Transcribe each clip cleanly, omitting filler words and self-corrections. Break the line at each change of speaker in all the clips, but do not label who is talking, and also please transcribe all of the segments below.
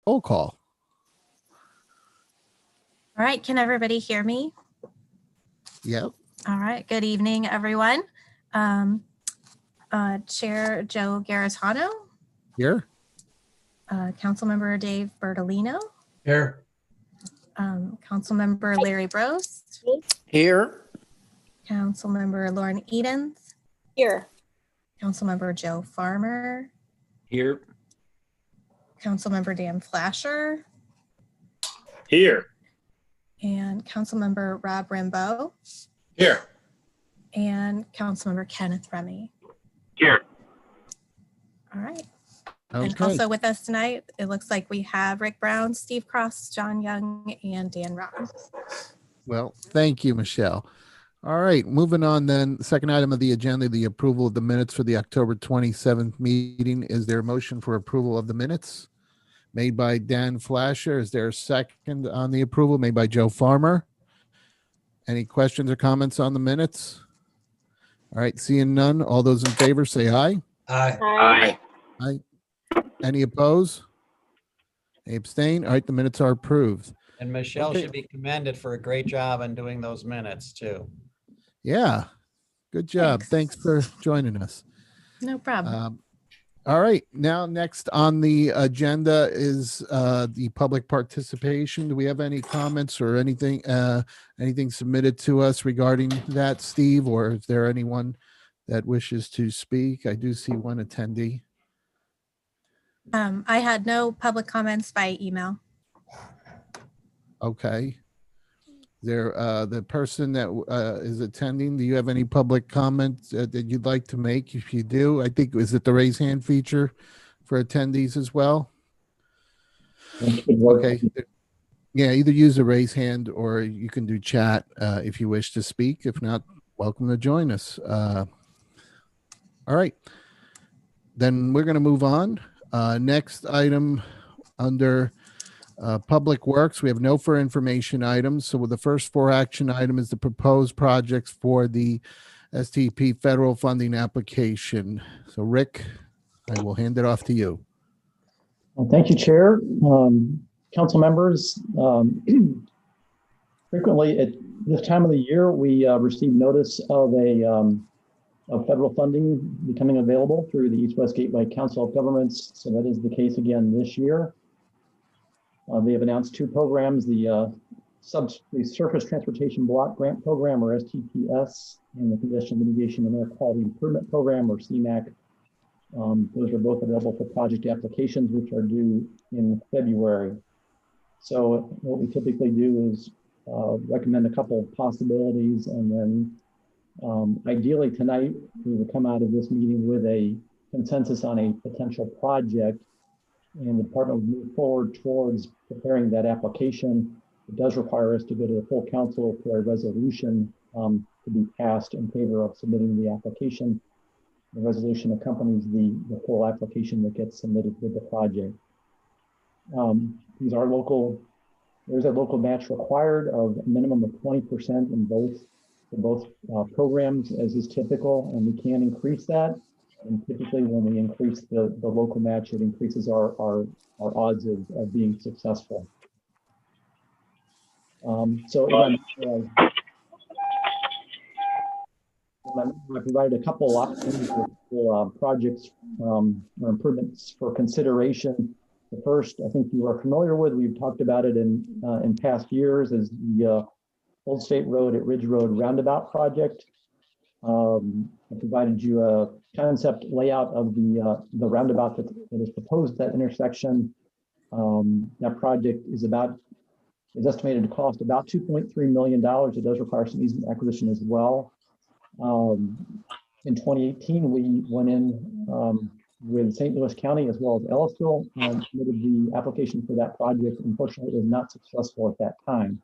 Roll call.
All right, can everybody hear me?
Yep.
All right, good evening, everyone. Chair Joe Garatano.
Here.
Councilmember Dave Bertolino.
Here.
Councilmember Larry Brost.
Here.
Councilmember Lauren Edens.
Here.
Councilmember Joe Farmer.
Here.
Councilmember Dan Flasher.
Here.
And Councilmember Rob Rambeau.
Here.
And Councilmember Kenneth Remy.
Here.
All right.
Okay.
And also with us tonight, it looks like we have Rick Brown, Steve Cross, John Young, and Dan Robb.
Well, thank you, Michelle. All right, moving on then. Second item of the agenda, the approval of the minutes for the October 27th meeting. Is there a motion for approval of the minutes? Made by Dan Flasher. Is there a second on the approval? Made by Joe Farmer. Any questions or comments on the minutes? All right, seeing none. All those in favor say aye.
Aye.
Aye.
Aye. Any opposed? Any abstain? All right, the minutes are approved.
And Michelle
Okay.
should be commended for a great job on doing those minutes too.
Yeah, good job. Thanks for joining us.
No problem.
All right, now next on the agenda is the public participation. Do we have any comments or anything submitted to us regarding that, Steve, or is there anyone that wishes to speak? I do see one attendee.
I had no public comments by email.
Okay. There, the person that is attending, do you have any public comments that you'd like to make? If you do, I think, is it the raise hand feature for attendees as well? Okay. Yeah, either use the raise hand or you can do chat if you wish to speak. If not, welcome to join us. All right. Then we're going to move on. Next item under Public Works, we have no for information items. So with the first 4 action item is the proposed projects for the STP federal funding application. So Rick, I will hand it off to you.
Well, thank you, Chair. Council members, frequently at this time of the year, we receive notice of of federal funding becoming available through the East West Gateway Council of Governments. So that is the case again this year. They have announced 2 programs, the Surface Transportation Block Grant Program, or STPS, and the Congestion Mitigation and Air Quality Improvement Program, or CMAQ. Those are both available for project applications, which are due in February. So what we typically do is recommend a couple of possibilities, and then ideally tonight, we will come out of this meeting with a consensus on a potential project, and the department will move forward towards preparing that application. It does require us to go to the full council for a resolution to be passed in favor of submitting the application. The resolution accompanies the full application that gets submitted with the project. These are local. There's a local match required of a minimum of 20% in both programs, as is typical, and we can increase that. And typically, when we increase the local match, it increases our odds of being successful. So again, I provided a couple options for projects or improvements for consideration. The first, I think you are familiar with, we've talked about it in past years, is the Old State Road at Ridge Road Roundabout project. I provided you a concept layout of the roundabout that is proposed at that intersection. That project is estimated to cost about $2.3 million. It does require some easement acquisition as well. In 2018, we went in with St. Louis County as well as Ellisville and submitted the application for that project. Unfortunately, it was not successful at that time.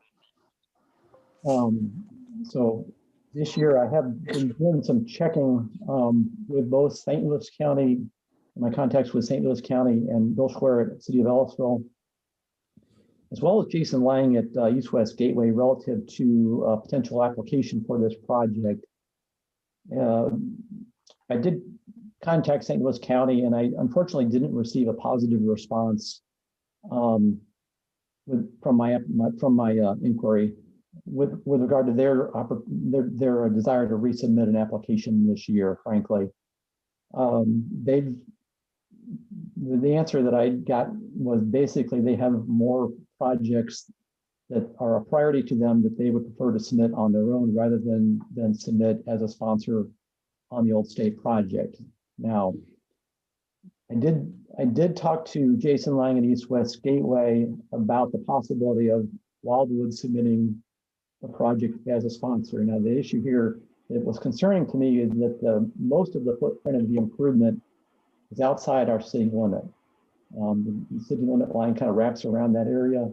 So this year I have been doing some checking with both St. Louis County, my contacts with St. Louis County and Bill Schwer at City of Ellisville, as well as Jason Lang at East West Gateway relative to a potential application for this project. I did contact St. Louis County, and I unfortunately didn't receive a positive response from my inquiry with regard to their desire to resubmit an application this year. Frankly, the answer that I got was basically they have more projects that are a priority to them that they would prefer to submit on their own rather than submit as a sponsor on the Old State project. Now, I did talk to Jason Lang at East West Gateway about the possibility of Wildwood submitting the project as a sponsor. Now, the issue here that was concerning to me is that most of the footprint of the improvement is outside our city limit. The city limit line kind of wraps around that area,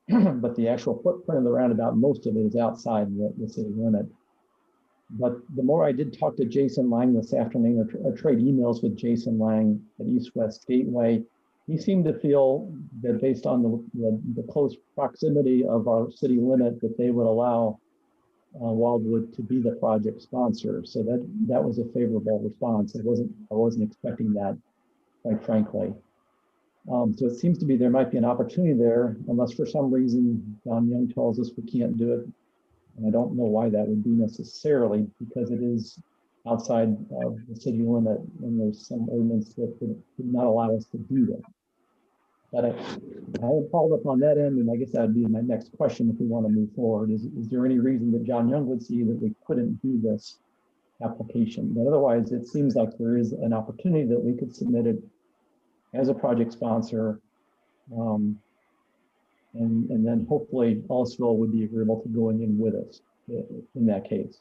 but the actual footprint of the roundabout, most of it is outside the city limit. But the more I did talk to Jason Lang this afternoon, or trade emails with Jason Lang at East West Gateway, he seemed to feel that based on the close proximity of our city limit, that they would allow Wildwood to be the project sponsor. So that was a favorable response. I wasn't expecting that, quite frankly. So it seems to be there might be an opportunity there, unless for some reason John Young tells us we can't do it. And I don't know why that would be necessarily, because it is outside of the city limit, and there's some ordinance that would not allow us to do that. But I haven't followed up on that end, and I guess that would be my next question if we want to move forward. Is there any reason that John Young would see that we couldn't do this application? But otherwise, it seems like there is an opportunity that we could submit it as a project sponsor, and then hopefully Ellisville would be agreeable to going in with us in that case.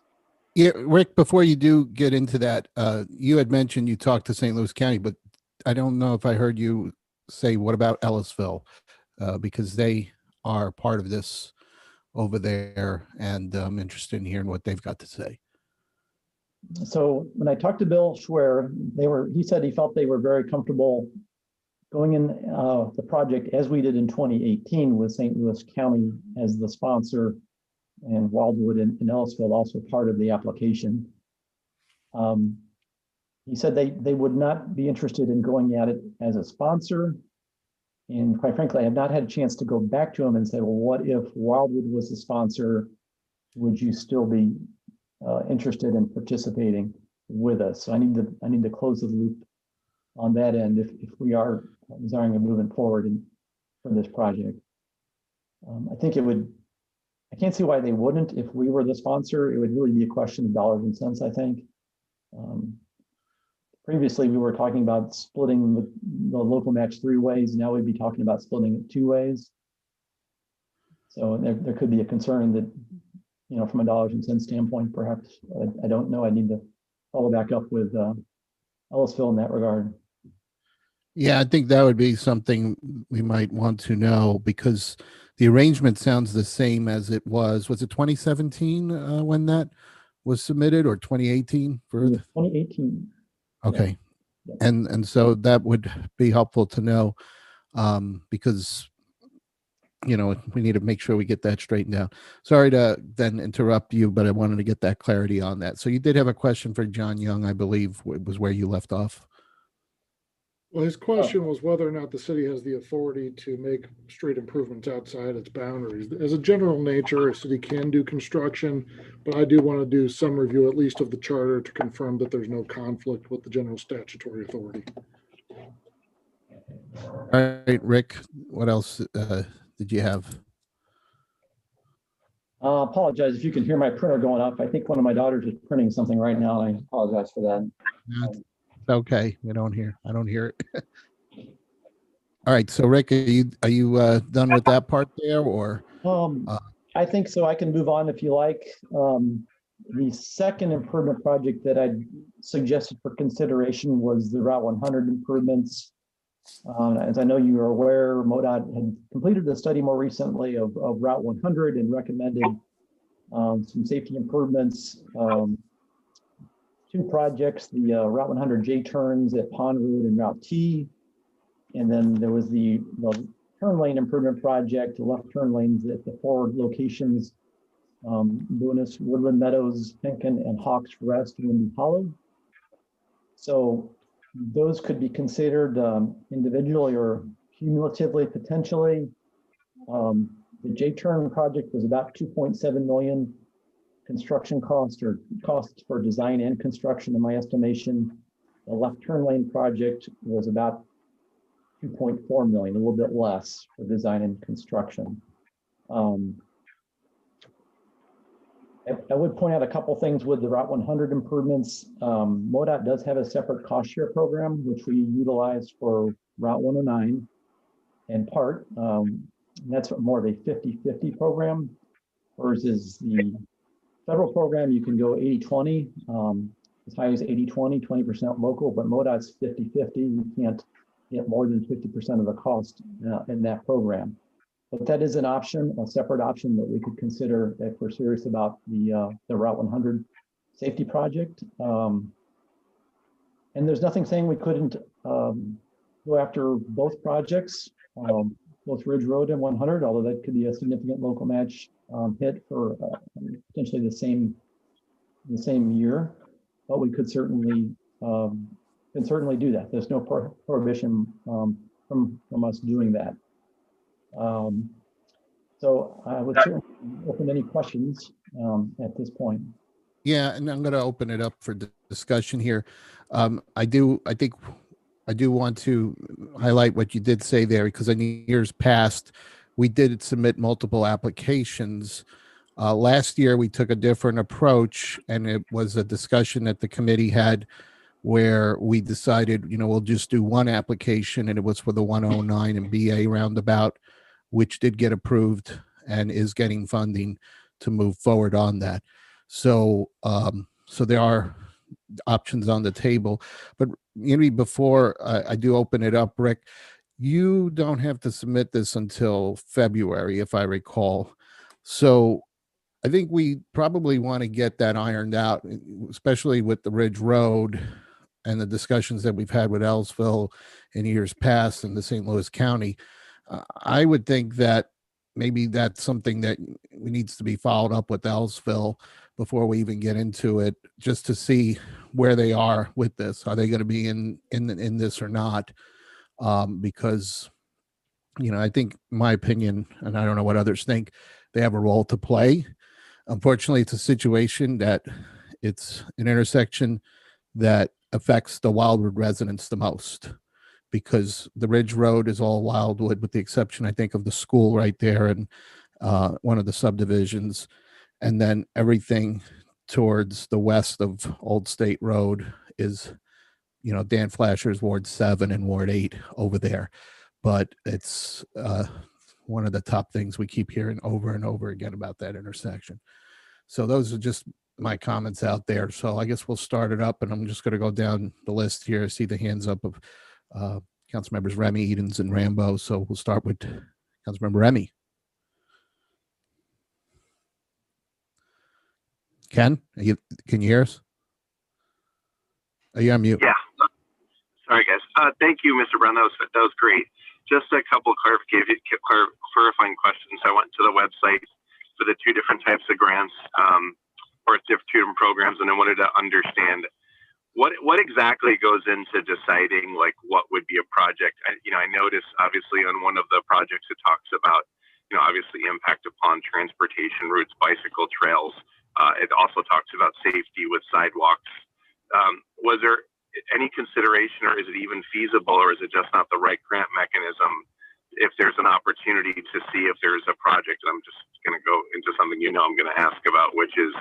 Yeah, Rick, before you do get into that, you had mentioned you talked to St. Louis County, but I don't know if I heard you say, what about Ellisville? Because they are part of this over there, and I'm interested in hearing what they've got to say.
So when I talked to Bill Schwer, he said he felt they were very comfortable going in the project as we did in 2018 with St. Louis County as the sponsor, and Wildwood and Ellisville also part of the application. He said they would not be interested in going at it as a sponsor. And quite frankly, I have not had a chance to go back to him and say, well, what if Wildwood was the sponsor? Would you still be interested in participating with us? So I need to close the loop on that end if we are desiring of moving forward for this project. I think I can't see why they wouldn't. If we were the sponsor, it would really be a question of dollars and cents, I think. Previously, we were talking about splitting the local match 3 ways. Now we'd be talking about splitting it 2 ways. So there could be a concern that, from a dollars and cents standpoint, perhaps, I don't know. I need to follow back up with Ellisville in that regard.
Yeah, I think that would be something we might want to know, because the arrangement sounds the same as it was. Was it 2017 when that was submitted, or 2018? For
2018.
Okay.
Yeah.
And so that would be helpful to know, because we need to make sure we get that straightened out. Sorry to then interrupt you, but I wanted to get that clarity on that. So you did have a question for John Young, I believe, was where you left off.
Well, his question was whether or not the city has the authority to make street improvements outside its boundaries. As a general nature, a city can do construction, but I do want to do some review, at least of the charter, to confirm that there's no conflict with the general statutory authority.
All right, Rick, what else did you have?
Apologize if you can hear my printer going up. I think one of my daughters is printing something right now. I apologize for that.
Okay, I don't hear it. All right, so Rick, are you done with that part there, or?
I think so. I can move on if you like. The second improvement project that I suggested for consideration was the Route 100 improvements. As I know you are aware, MoDOT had completed a study more recently of Route 100 and recommended some safety improvements. 2 projects, the Route 100 J turns at Pond Road and Route T. And then there was the turn lane improvement project, the left turn lanes at the 4 locations, Lunas, Woodland Meadows, Pinkin, and Hawks Rest, Windy Hollow. So those could be considered individually or cumulatively, potentially. The J-turn project was about 2.7 million construction cost or costs for design and construction in my estimation. The left turn lane project was about 2.4 million, a little bit less for design and construction. I would point out a couple things with the Route 100 improvements. MoDOT does have a separate cost share program, which we utilize for Route 109 in part. That's more of a 50-50 program versus the federal program. You can go 80-20, as high as 80-20, 20% local, but MoDOT's 50-50. You can't get more than 50% of the cost in that program. But that is an option, a separate option that we could consider if we're serious about the Route 100 safety project. And there's nothing saying we couldn't go after both projects, both Ridge Road and 100, although that could be a significant local match hit for potentially the same year. But we could certainly do that. There's no prohibition from us doing that. So I would certainly open any questions at this point.
Yeah, and I'm going to open it up for discussion here. I do want to highlight what you did say there, because in years past, we did submit multiple applications. Last year, we took a different approach, and it was a discussion that the committee had where we decided, we'll just do one application, and it was for the 109 and BA roundabout, which did get approved and is getting funding to move forward on that. So, so there are options on the table. But maybe before I do open it up, Rick, you don't have to submit this until February, if I recall. So I think we probably want to get that ironed out, especially with the Ridge Road and the discussions that we've had with Ellisville in years past in the St. Louis County. I would think that maybe that's something that needs to be followed up with Ellisville before we even get into it, just to see where they are with this. Are they going to be in this or not? Because, I think my opinion, and I don't know what others think, they have a role to play. Unfortunately, it's a situation that it's an intersection that affects the Wildwood residents the most, because the Ridge Road is all Wildwood, with the exception, I think, of the school right there and one of the subdivisions. And then everything towards the west of Old State Road is, Dan Flasher's Ward 7 and Ward 8 over there. But it's one of the top things we keep hearing over and over again about that intersection. So those are just my comments out there. So I guess we'll start it up, and I'm just going to go down the list here. I see the hands up of Council members Remy, Edens, and Rambo. So we'll start with Councilmember Remy. Ken, can you hear us? Are you on mute?
Yeah. Sorry, guys. Thank you, Mr. Brown. That was great. Just a couple clarifying questions. I went to the website for the two different types of grants, or two different programs, and I wanted to understand what exactly goes into deciding what would be a project. I noticed obviously on one of the projects it talks about obviously impact upon transportation routes, bicycle trails. It also talks about safety with sidewalks. Was there any consideration, or is it even feasible, or is it just not the right grant mechanism if there's an opportunity to see if there's a project? And I'm just going to go into something I'm going to ask about, which is,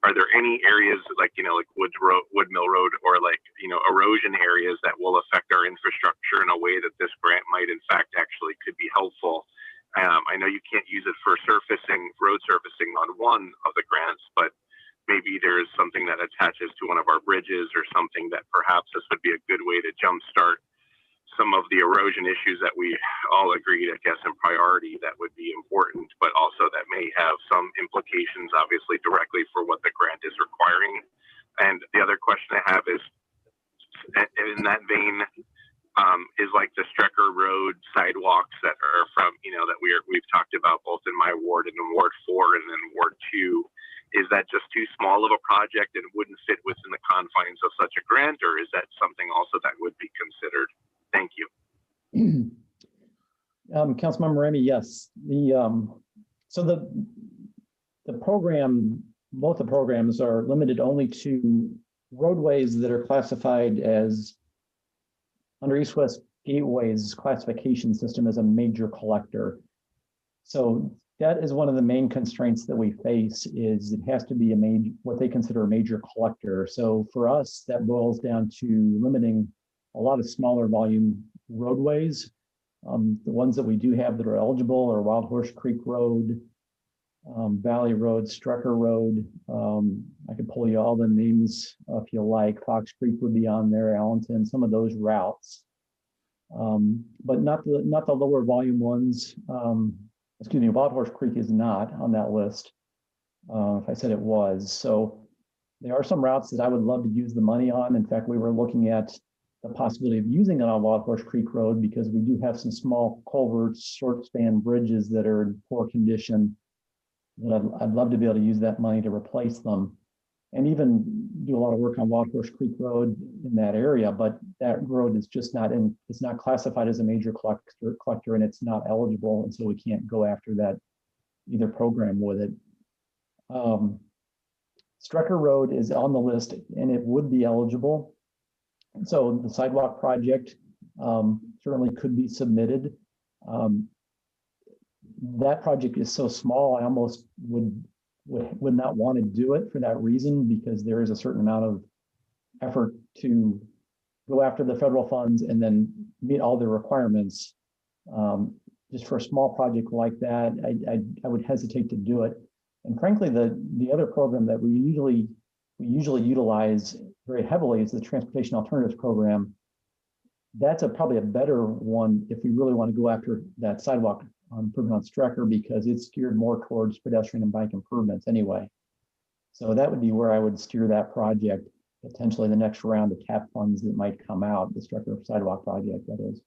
are there any areas like Woodmill Road or erosion areas that will affect our infrastructure in a way that this grant might in fact actually could be helpful? I know you can't use it for road surfacing on one of the grants, but maybe there is something that attaches to one of our bridges or something that perhaps this would be a good way to jumpstart some of the erosion issues that we all agreed, I guess, in priority that would be important, but also that may have some implications, obviously, directly for what the grant is requiring. And the other question I have is, in that vein, is the Strecker Road sidewalks that are from, that we've talked about both in my ward and in Ward 4 and then Ward 2. Is that just too small of a project and wouldn't fit within the confines of such a grant, or is that something also that would be considered? Thank you.
Councilmember Ramey, yes. So the program, both the programs are limited only to roadways that are classified as under East West Gateway's classification system as a major collector. So that is one of the main constraints that we face is it has to be a major, what they consider a major collector. So for us, that boils down to limiting a lot of smaller volume roadways. The ones that we do have that are eligible are Wild Horse Creek Road, Valley Road, Strecker Road. I could pull you all the names if you like. Fox Creek would be on there, Allenton, some of those routes. But not the lower volume ones. Excuse me, Wild Horse Creek is not on that list. If I said it was. So there are some routes that I would love to use the money on. In fact, we were looking at the possibility of using it on Wild Horse Creek Road because we do have some small culverts, short span bridges that are in poor condition. That I'd love to be able to use that money to replace them and even do a lot of work on Wild Horse Creek Road in that area, but that road is just not in, it's not classified as a major collector and it's not eligible. And so we can't go after that either program with it. Strecker Road is on the list and it would be eligible. And so the sidewalk project certainly could be submitted. That project is so small, I almost would not want to do it for that reason, because there is a certain amount of effort to go after the federal funds and then meet all the requirements. Just for a small project like that, I would hesitate to do it. And frankly, the other program that we usually utilize very heavily is the Transportation Alternatives Program. That's probably a better one if we really want to go after that sidewalk improvement on Strecker, because it's geared more towards pedestrian and bike improvements anyway. So that would be where I would steer that project, potentially the next round of TAP funds that might come out, the Strecker sidewalk project, that is.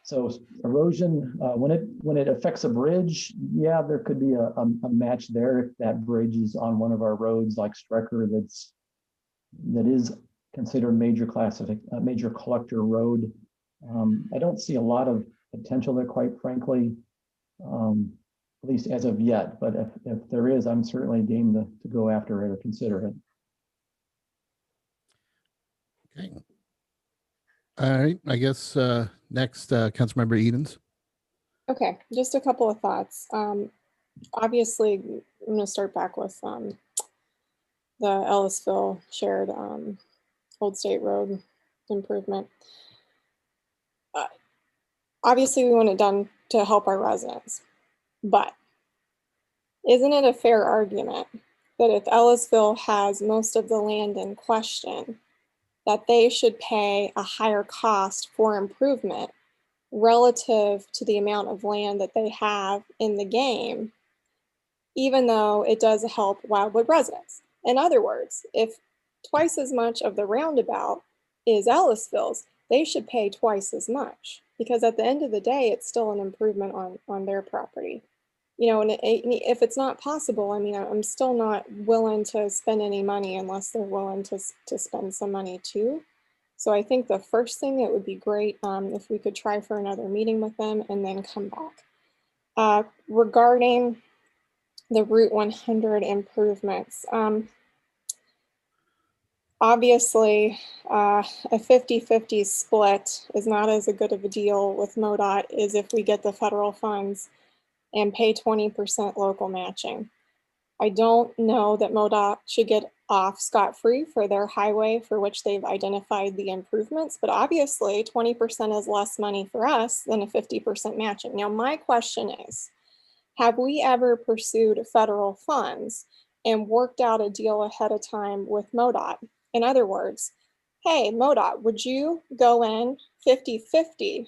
So erosion, when it affects a bridge, yeah, there could be a match there if that bridge is on one of our roads like Strecker that is considered major collector road. I don't see a lot of potential there, quite frankly, at least as of yet. But if there is, I'm certainly game to go after it or consider it.
Okay. All right. I guess next, Councilmember Edens.
Okay, just a couple of thoughts. Obviously, I'm going to start back with the Ellisville shared Old State Road improvement. Obviously, we want it done to help our residents, but isn't it a fair argument that if Ellisville has most of the land in question, that they should pay a higher cost for improvement relative to the amount of land that they have in the game, even though it does help Wildwood residents? In other words, if twice as much of the roundabout is Ellisville's, they should pay twice as much, because at the end of the day, it's still an improvement on their property. You know, and if it's not possible, I mean, I'm still not willing to spend any money unless they're willing to spend some money too. So I think the first thing, it would be great if we could try for another meeting with them and then come back. Regarding the Route 100 improvements, obviously, a 50-50 split is not as good of a deal with MoDOT as if we get the federal funds and pay 20% local matching. I don't know that MoDOT should get off scot-free for their highway for which they've identified the improvements, but obviously 20% is less money for us than a 50% matching. Now, my question is, have we ever pursued federal funds and worked out a deal ahead of time with MoDOT? In other words, hey, MoDOT, would you go in 50-50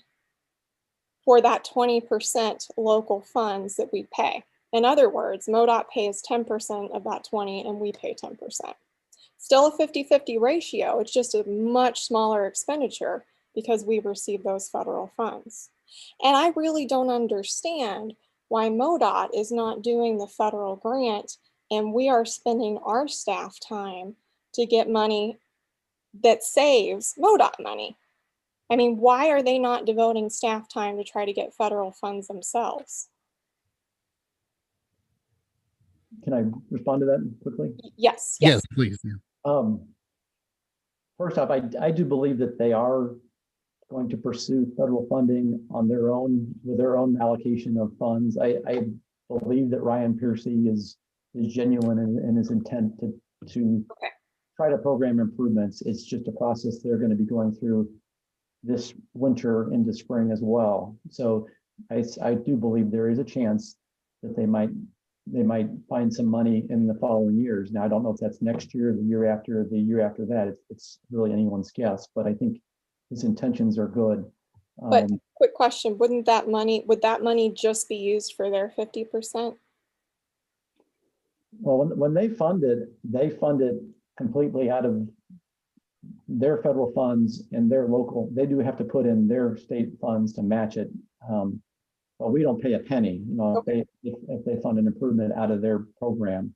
for that 20% local funds that we pay? In other words, MoDOT pays 10% of that 20 and we pay 10%. Still a 50-50 ratio, it's just a much smaller expenditure because we receive those federal funds. And I really don't understand why MoDOT is not doing the federal grant and we are spending our staff time to get money that saves MoDOT money. I mean, why are they not devoting staff time to try to get federal funds themselves?
Can I respond to that quickly?
Yes,
Yes,
yes.
please. Yeah.
First off, I do believe that they are going to pursue federal funding on their own with their own allocation of funds. I believe that Ryan Piercy is genuine in his intent to
Okay.
try to program improvements. It's just a process they're going to be going through this winter into spring as well. So I do believe there is a chance that they might find some money in the following years. Now, I don't know if that's next year, the year after that. It's really anyone's guess, but I think his intentions are good.
But quick question, would that money just be used for their 50%?
Well, when they fund it completely out of their federal funds and their local, they do have to put in their state funds to match it. But we don't pay a penny,
Okay.
if they fund an improvement out of their program.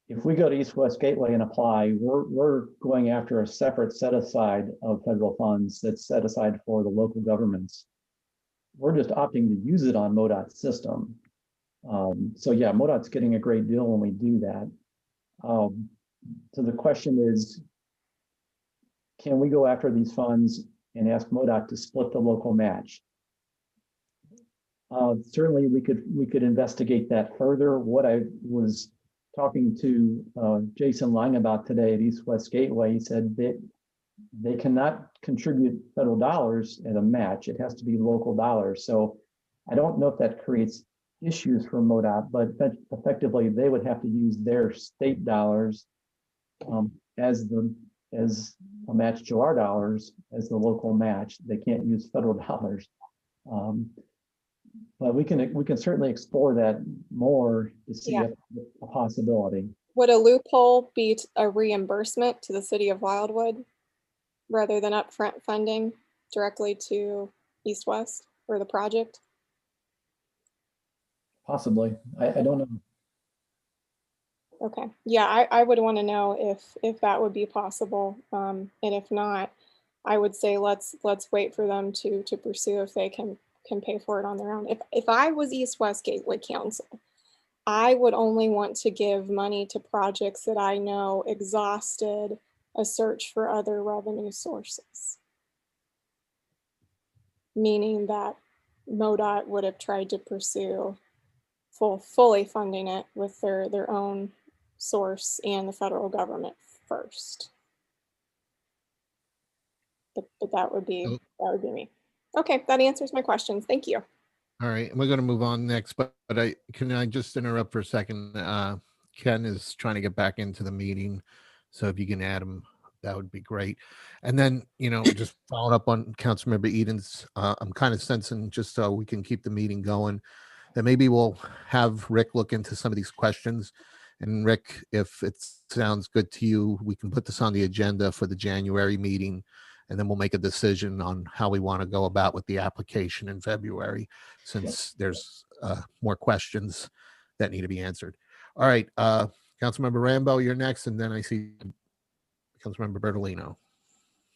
If we go to East West Gateway and apply, we're going after a separate set aside of federal funds that's set aside for the local governments. We're just opting to use it on MoDOT's system. So yeah, MoDOT's getting a great deal when we do that. So the question is, can we go after these funds and ask MoDOT to split the local match? Certainly we could investigate that further. What I was talking to Jason Lang about today at East West Gateway, he said that they cannot contribute federal dollars as a match. It has to be local dollars. So I don't know if that creates issues for MoDOT, but effectively they would have to use their state dollars as a match to our dollars as the local match. They can't use federal dollars. But we can certainly explore that more to see if a possibility.
Would a loophole be a reimbursement to the city of Wildwood rather than upfront funding directly to East West or the project?
Possibly. I don't know.
Okay. Yeah, I would want to know if that would be possible. And if not, I would say let's wait for them to pursue if they can pay for it on their own. If I was East West Gateway Council, I would only want to give money to projects that I know exhausted a search for other revenue sources. Meaning that MoDOT would have tried to pursue fully funding it with their own source and the federal government first. But that would be me. Okay, that answers my questions. Thank you.
All right, and we're going to move on next, but I just interrupt for a second. Ken is trying to get back into the meeting, so if you can add him, that would be great. And then, just following up on Councilmember Eden's, I'm kind of sensing, just so we can keep the meeting going, that maybe we'll have Rick look into some of these questions. And Rick, if it sounds good to you, we can put this on the agenda for the January meeting, and then we'll make a decision on how we want to go about with the application in February, since there's more questions that need to be answered. All right, Councilmember Rambo, you're next, and then I see Councilmember Bertolino.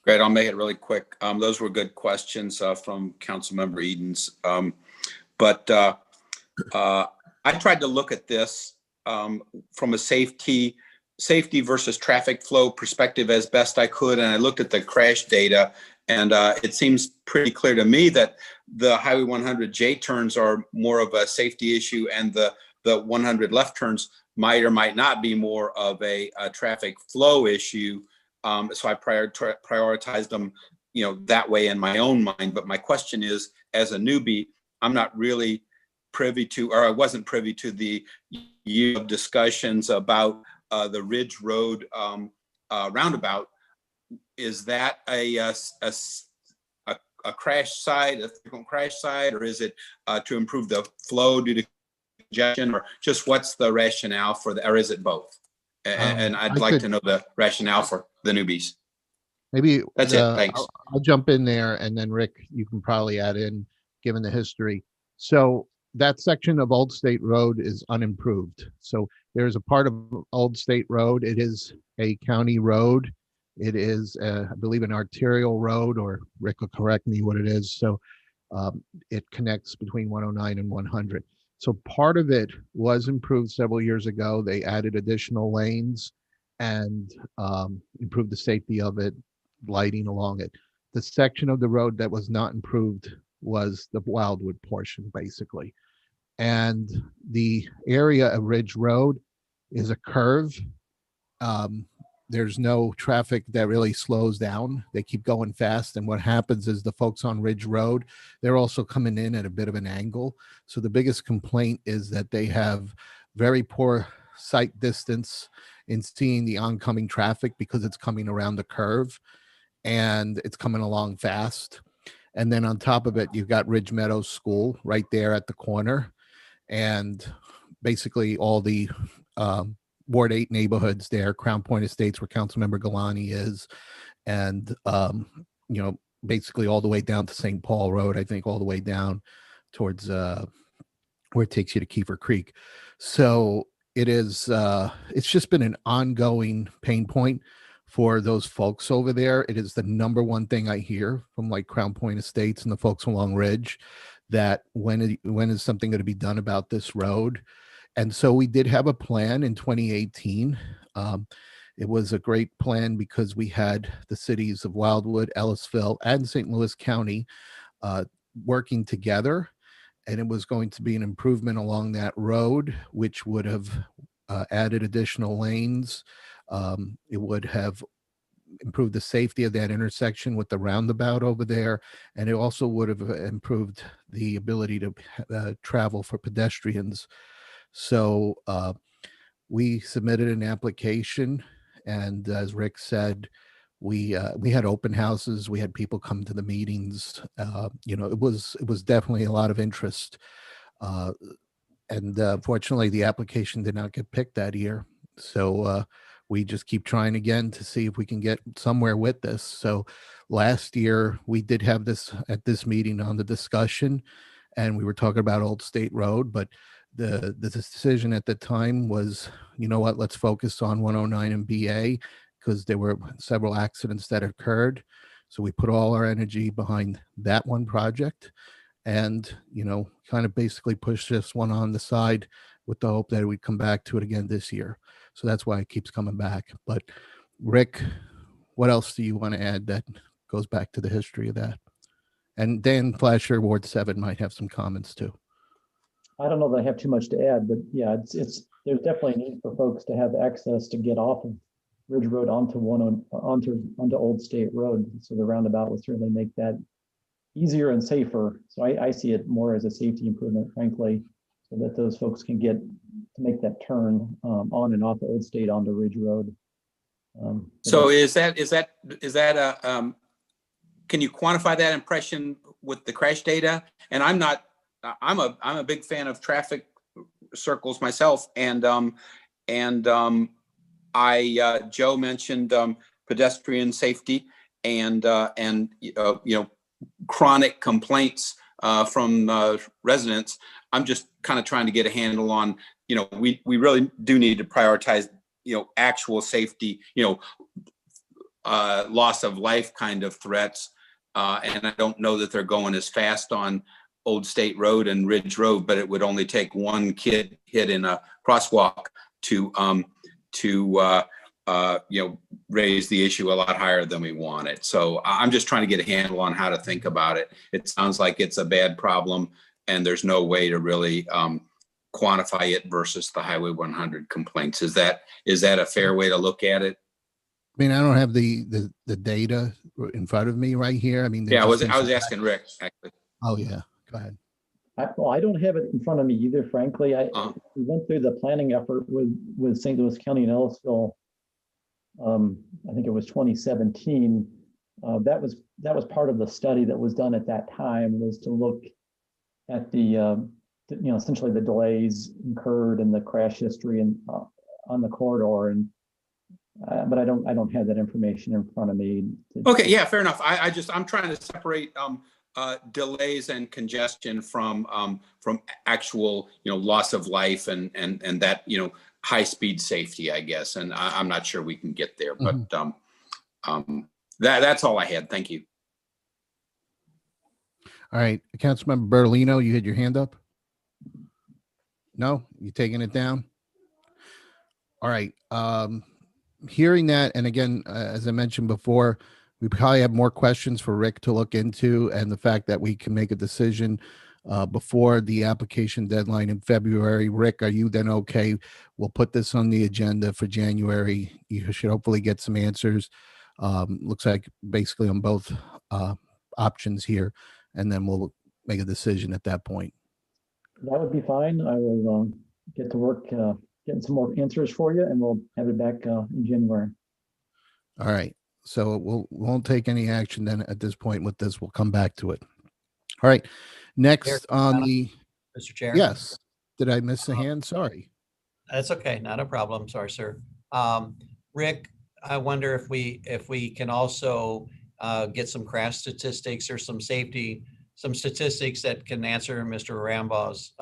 Great, I'll make it really quick. Those were good questions from Councilmember Edens. But I tried to look at this from a safety versus traffic flow perspective as best I could. And I looked at the crash data, and it seems pretty clear to me that the Highway 100 J turns are more of a safety issue, and the 100 left turns might or might not be more of a traffic flow issue. So I prioritized them, that way in my own mind. But my question is, as a newbie, I'm not really privy to, or I wasn't privy to the year of discussions about the Ridge Road roundabout. Is that a crash site, a frequent crash site, or is it to improve the flow due to congestion, or just what's the rationale for that, or is it both? And I'd like to know the rationale for the newbies.
Maybe
that's it. Thanks.
I'll jump in there, and then Rick, you can probably add in, given the history. So that section of Old State Road is unimproved. So there's a part of Old State Road. It is a county road. It is, I believe, an arterial road, or Rick will correct me what it is. So it connects between 109 and 100. So part of it was improved several years ago. They added additional lanes and improved the safety of it, lighting along it. The section of the road that was not improved was the Wildwood portion, basically. And the area of Ridge Road is a curve. There's no traffic that really slows down. They keep going fast. And what happens is the folks on Ridge Road, they're also coming in at a bit of an angle. So the biggest complaint is that they have very poor sight distance in seeing the oncoming traffic because it's coming around the curve and it's coming along fast. And then on top of it, you've got Ridge Meadows School right there at the corner. And basically all the Ward 8 neighborhoods there, Crown Point Estates, where Councilmember Galani is, and basically all the way down to St. Paul Road, I think all the way down towards where it takes you to Kiefer Creek. So it is, it's just been an ongoing pain point for those folks over there. It is the number one thing I hear from like Crown Point Estates and the folks along Ridge, that when is something going to be done about this road? And so we did have a plan in 2018. It was a great plan because we had the cities of Wildwood, Ellisville, and St. Louis County working together. And it was going to be an improvement along that road, which would have added additional lanes. It would have improved the safety of that intersection with the roundabout over there. And it also would have improved the ability to travel for pedestrians. So we submitted an application, and as Rick said, we had open houses. We had people come to the meetings. It was definitely a lot of interest. And fortunately, the application did not get picked that year. So we just keep trying again to see if we can get somewhere with this. So last year we did have this at this meeting on the discussion, and we were talking about Old State Road, but the decision at the time was, you know what, let's focus on 109 and BA, because there were several accidents that occurred. So we put all our energy behind that one project, and kind of basically push this one on the side with the hope that we'd come back to it again this year. So that's why it keeps coming back. But Rick, what else do you want to add that goes back to the history of that? And Dan Flasher, Ward 7, might have some comments too.
I don't know that I have too much to add, but yeah, there's definitely a need for folks to have access to get off of Ridge Road onto Old State Road. So the roundabout would certainly make that easier and safer. So I see it more as a safety improvement, frankly, so that those folks can get to make that turn on and off Old State onto Ridge Road.
So is that a can you quantify that impression with the crash data? And I'm a big fan of traffic circles myself, and Joe mentioned pedestrian safety and chronic complaints from residents. I'm just kind of trying to get a handle on, we really do need to prioritize, actual safety, loss of life kind of threats. And I don't know that they're going as fast on Old State Road and Ridge Road, but it would only take one kid hit in a crosswalk to raise the issue a lot higher than we want it. So I'm just trying to get a handle on how to think about it. It sounds like it's a bad problem, and there's no way to really quantify it versus the Highway 100 complaints. Is that a fair way to look at it?
I mean, I don't have the data in front of me right here. I mean,
yeah, I was asking Rick, actually.
Oh yeah, go ahead.
I don't have it in front of me either, frankly. We went through the planning effort with St. Louis County and Ellisville. I think it was 2017. That was part of the study that was done at that time, was to look at the essentially the delays incurred and the crash history and on the corridor. And but I don't have that information in front of me.
Okay, yeah, fair enough. I'm trying to separate delays and congestion from actual loss of life and that high speed safety, I guess. And I'm not sure we can get there, but That's all I had. Thank you.
All right, Councilmember Bertolino, you had your hand up? No, you taking it down? All right. Hearing that, and again, as I mentioned before, we probably have more questions for Rick to look into, and the fact that we can make a decision before the application deadline in February. Rick, are you then okay? We'll put this on the agenda for January. You should hopefully get some answers. Looks like basically on both options here, and then we'll make a decision at that point.
That would be fine. I will get to work getting some more answers for you, and we'll have it back in January.
All right. So we won't take any action then at this point with this. We'll come back to it. All right. Next on the,
Mr. Chair?
yes. Did I miss a hand? Sorry.
That's okay. Not a problem. Sorry, sir. Rick, I wonder if we can also get some crash statistics or some statistics that can answer Mr. Rambaugh's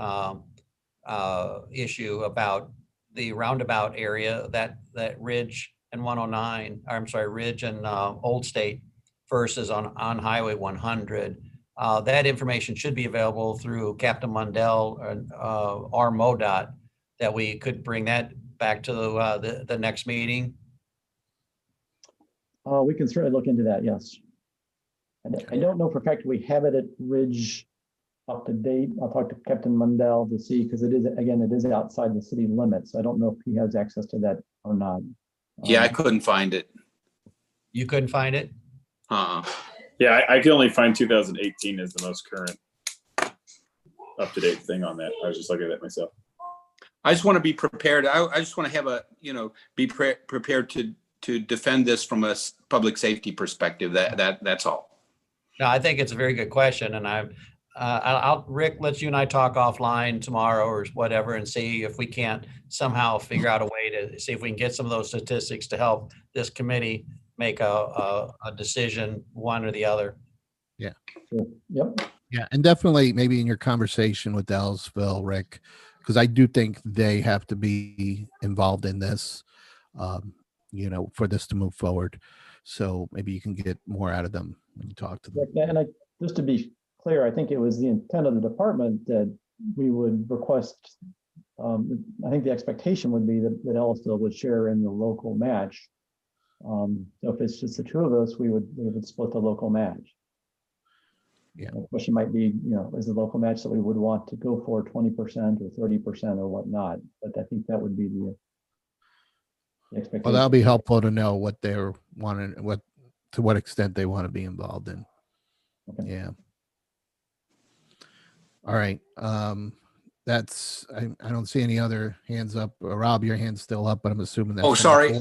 issue about the roundabout area, that Ridge and 109, I'm sorry, Ridge and Old State versus on Highway 100. That information should be available through Captain Mundell or MoDOT, that we could bring that back to the next meeting.
We can certainly look into that, yes. I don't know for a fact we have it at Ridge up to date. I'll talk to Captain Mundell to see, because it is outside the city limits. I don't know if he has access to that or not.
Yeah, I couldn't find it.
You couldn't find it?
Yeah, I can only find 2018 as the most current up-to-date thing on that. I was just looking at it myself.
I just want to be prepared. I just want to have be prepared to defend this from a public safety perspective. That's all.
No, I think it's a very good question, and I'll Rick, let you and I talk offline tomorrow or whatever, and see if we can't somehow figure out a way to see if we can get some of those statistics to help this committee make a decision, one or the other.
Yeah.
Sure. Yep.
Yeah, and definitely maybe in your conversation with Dallasville, Rick, because I do think they have to be involved in this, for this to move forward. So maybe you can get more out of them when you talk to them.
And just to be clear, I think it was the intent of the department that we would request, I think the expectation would be that Ellisville would share in the local match. So if it's just the two of us, we would split the local match.
Yeah.
The question might be, is the local match that we would want to go for 20% or 30% or whatnot? But I think that would be the expectation.
Well, that'll be helpful to know what they're wanting, to what extent they want to be involved in. Okay. Yeah. All right. That's, I don't see any other hands up. Rob, your hand's still up, but I'm assuming that's.
Oh, sorry.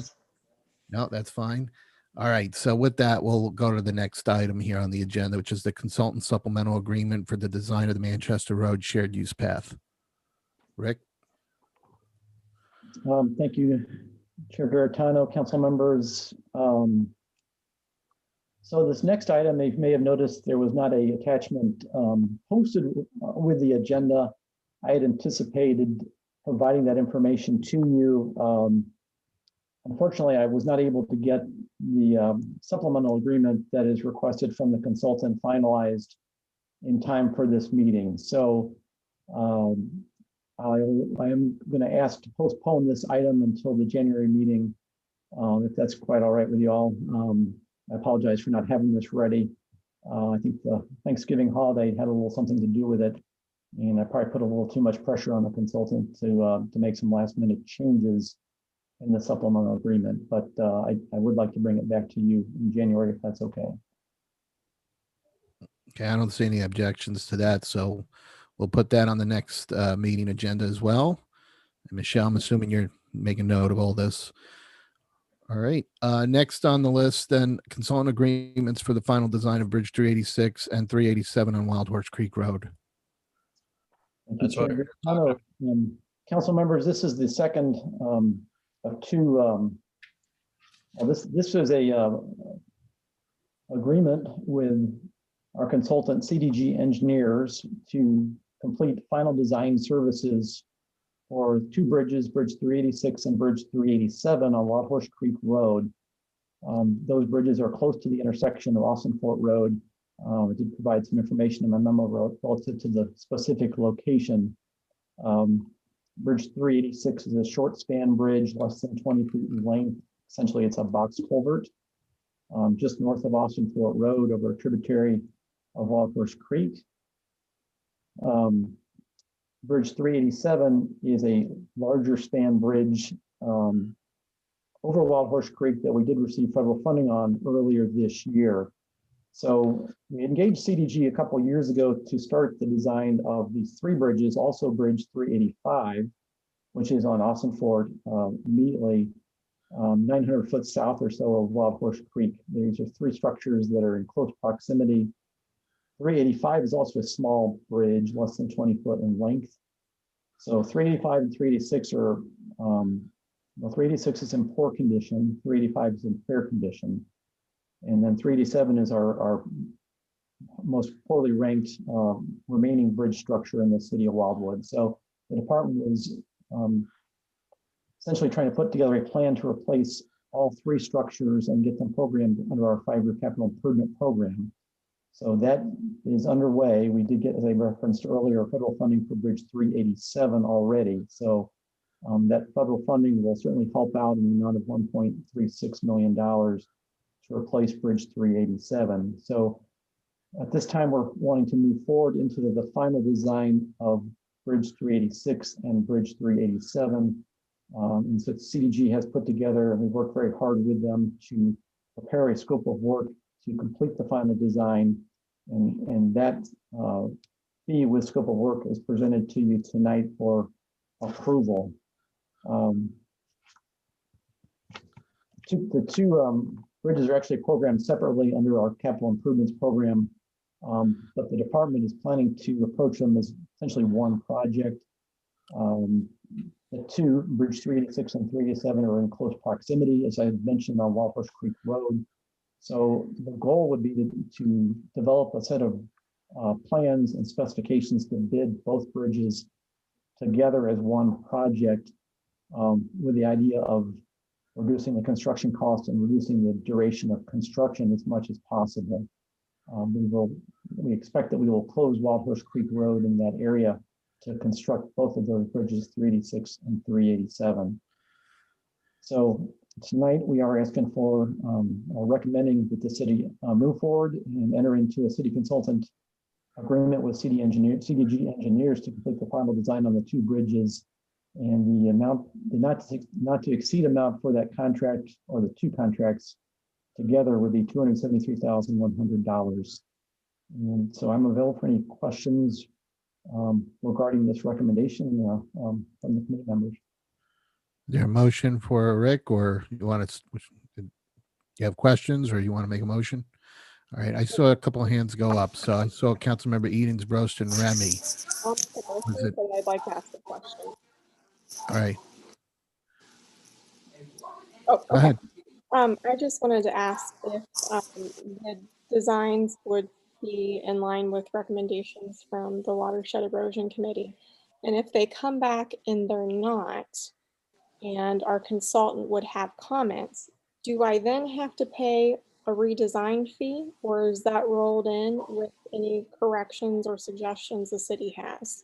No, that's fine. All right. So with that, we'll go to the next item here on the agenda, which is the consultant supplemental agreement for the design of the Manchester Road shared use path. Rick?
Thank you, Chair Garitano, council members. So this next item, you may have noticed there was not a attachment posted with the agenda. I had anticipated providing that information to you. Unfortunately, I was not able to get the supplemental agreement that is requested from the consultant finalized in time for this meeting. So I am going to ask to postpone this item until the January meeting, if that's quite all right with you all. I apologize for not having this ready. I think the Thanksgiving holiday had a little something to do with it, and I probably put a little too much pressure on the consultant to make some last minute changes in the supplemental agreement. But I would like to bring it back to you in January if that's okay.
Okay, I don't see any objections to that, so we'll put that on the next meeting agenda as well. And Michelle, I'm assuming you're making note of all this. All right. Next on the list, then, consultant agreements for the final design of Bridge 386 and 387 on Wild Horse Creek Road.
That's what
council members, this is the second of two. This is a agreement with our consultant CDG Engineers to complete final design services for two bridges, Bridge 386 and Bridge 387 on Wild Horse Creek Road. Those bridges are close to the intersection of Austin Fort Road. I did provide some information in my memo relative to the specific location. Bridge 386 is a short span bridge, less than 20 feet in length. Essentially, it's a box culvert just north of Austin Fort Road over a tributary of Wild Horse Creek. Bridge 387 is a larger span bridge over Wild Horse Creek that we did receive federal funding on earlier this year. So we engaged CDG a couple of years ago to start the design of these three bridges, also Bridge 385, which is on Austin Fort, immediately 900 foot south or so of Wild Horse Creek. These are three structures that are in close proximity. 385 is also a small bridge, less than 20 foot in length. So 385 and 386 are, well, 386 is in poor condition, 385 is in fair condition. And then 387 is our most poorly ranked remaining bridge structure in the city of Wildwood. So the department was essentially trying to put together a plan to replace all three structures and get them programmed under our 5-year capital improvement program. So that is underway. We did get, as I referenced earlier, federal funding for Bridge 387 already. So that federal funding will certainly help out in the amount of $1.36 million to replace Bridge 387. So at this time, we're wanting to move forward into the final design of Bridge 386 and Bridge 387. And so CDG has put together, and we worked very hard with them to prepare a scope of work to complete the final design. And that fee with scope of work is presented to you tonight for approval. The two bridges are actually programmed separately under our capital improvements program, but the department is planning to approach them as essentially one project. The two, Bridge 386 and 387, are in close proximity, as I had mentioned, on Wild Horse Creek Road. So the goal would be to develop a set of plans and specifications to bid both bridges together as one project, with the idea of reducing the construction cost and reducing the duration of construction as much as possible. We expect that we will close Wild Horse Creek Road in that area to construct both of those bridges, 386 and 387. So tonight we are asking for, or recommending that the city move forward and enter into a city consultant agreement with CDG engineers to complete the final design on the two bridges. And the amount, the not to exceed amount for that contract, or the two contracts together, would be $273,100. And so I'm available for any questions regarding this recommendation from the committee members.
Is there a motion for Rick, or you want to, you have questions, or you want to make a motion? All right, I saw a couple of hands go up. So I saw Councilmember Edens, Brost, and Remy.
But I'd like to ask a question.
All right.
Oh, okay.
Go ahead.
I just wanted to ask if the designs would be in line with recommendations from the Watershed Erosion Committee. And if they come back and they're not, and our consultant would have comments, do I then have to pay a redesign fee, or is that rolled in with any corrections or suggestions the city has?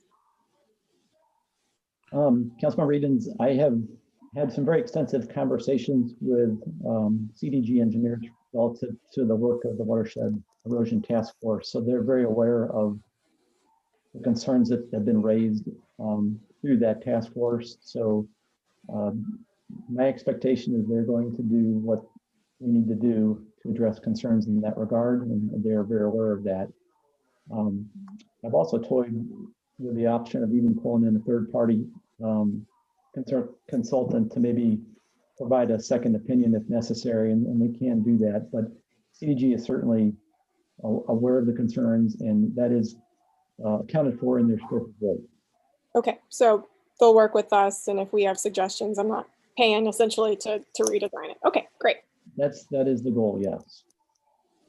Councilmember Edens, I have had some very extensive conversations with CDG engineers relative to the work of the Watershed Erosion Task Force. So they're very aware of the concerns that have been raised through that task force. So my expectation is they're going to do what we need to do to address concerns in that regard, and they're very aware of that. I've also toyed with the option of even pulling in a third-party consultant to maybe provide a second opinion if necessary, and we can do that. But CDG is certainly aware of the concerns, and that is accounted for in their scope of work.
Okay, so they'll work with us, and if we have suggestions, I'm not paying essentially to redesign it. Okay, great.
That is the goal, yes.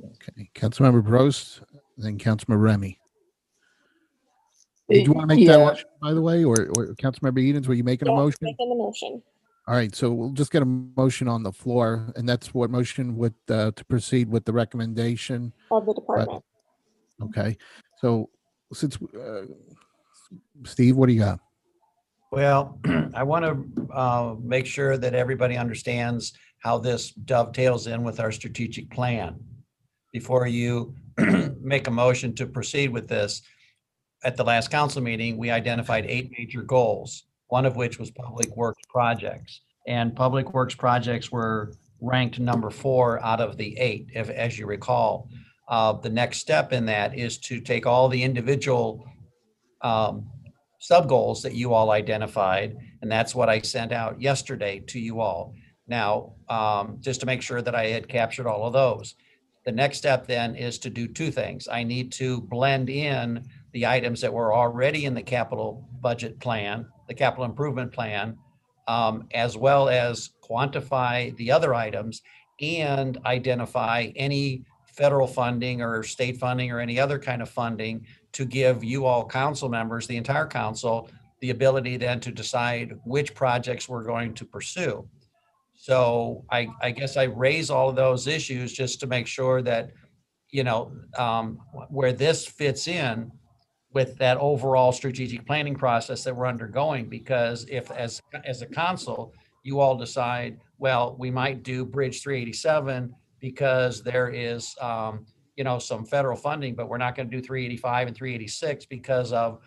Okay, Councilmember Brost, then Councilmember Remy. Did you want to make that motion, by the way, or Councilmember Edens, were you making a motion?
Making the motion.
All right, so we'll just get a motion on the floor, and that's what motion with to proceed with the recommendation.
Of the department.
Okay, so since Steve, what do you got?
Well, I want to make sure that everybody understands how this dovetails in with our strategic plan. Before you make a motion to proceed with this, at the last council meeting, we identified 8 major goals, one of which was public works projects. And public works projects were ranked number 4 out of the 8, as you recall. The next step in that is to take all the individual sub-goals that you all identified, and that's what I sent out yesterday to you all. Now, just to make sure that I had captured all of those. The next step then is to do 2 things. I need to blend in the items that were already in the capital budget plan, the capital improvement plan, as well as quantify the other items and identify any federal funding or state funding or any other kind of funding to give you all council members, the entire council, the ability then to decide which projects we're going to pursue. So I guess I raise all of those issues just to make sure that, you know, where this fits in with that overall strategic planning process that we're undergoing, because if as a council, you all decide, well, we might do Bridge 387 because there is, you know, some federal funding, but we're not going to do 385 and 386 because of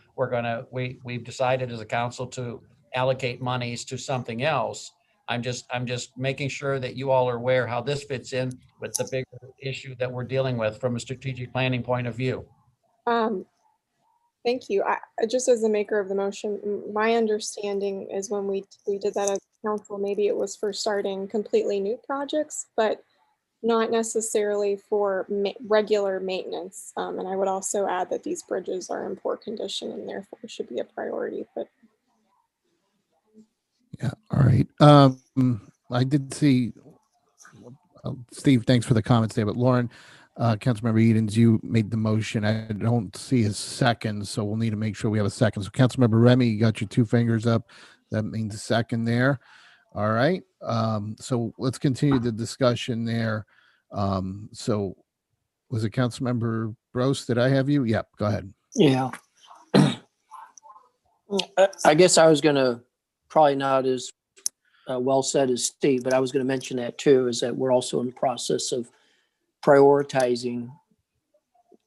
we've decided as a council to allocate monies to something else. I'm just making sure that you all are aware how this fits in with the bigger issue that we're dealing with from a strategic planning point of view.
Thank you. Just as the maker of the motion, my understanding is when we did that as council, maybe it was for starting completely new projects, but not necessarily for regular maintenance. And I would also add that these bridges are in poor condition and therefore should be a priority. But
Yeah. All right. I did see, Steve, thanks for the comments there, but Lauren, Councilmember Edens, you made the motion. I don't see a second, so we'll need to make sure we have a second. So Councilmember Remy, you got your 2 fingers up. That means a second there. All right. So let's continue the discussion there. So was it Councilmember Gross? Did I have you? Yep. Go ahead.
Yeah. I guess I was going to probably not as well said as Steve, but I was going to mention that too, is that we're also in the process of prioritizing.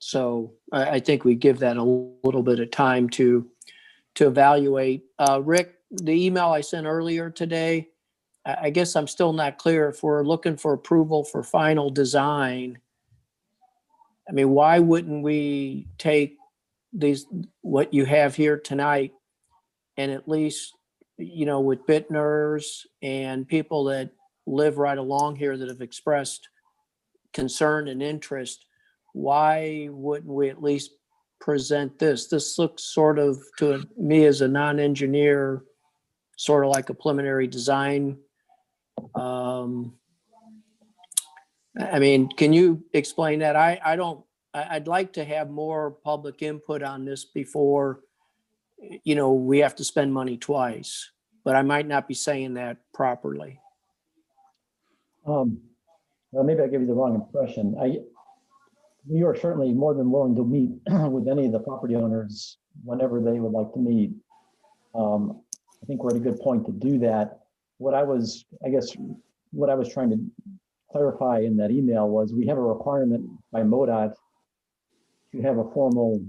So I think we give that a little bit of time to evaluate. Rick, the email I sent earlier today, I guess I'm still not clear if we're looking for approval for final design. I mean, why wouldn't we take what you have here tonight and at least, you know, with Bittners and people that live right along here that have expressed concern and interest, why wouldn't we at least present this? This looks sort of, to me as a non-engineer, sort of like a preliminary design. I mean, can you explain that? I'd like to have more public input on this before, you know, we have to spend money twice, but I might not be saying that properly.
Well, maybe I gave you the wrong impression. We are certainly more than willing to meet with any of the property owners whenever they would like to meet. I think we're at a good point to do that. What I was trying to clarify in that email was we have a requirement by MoDOT to have a formal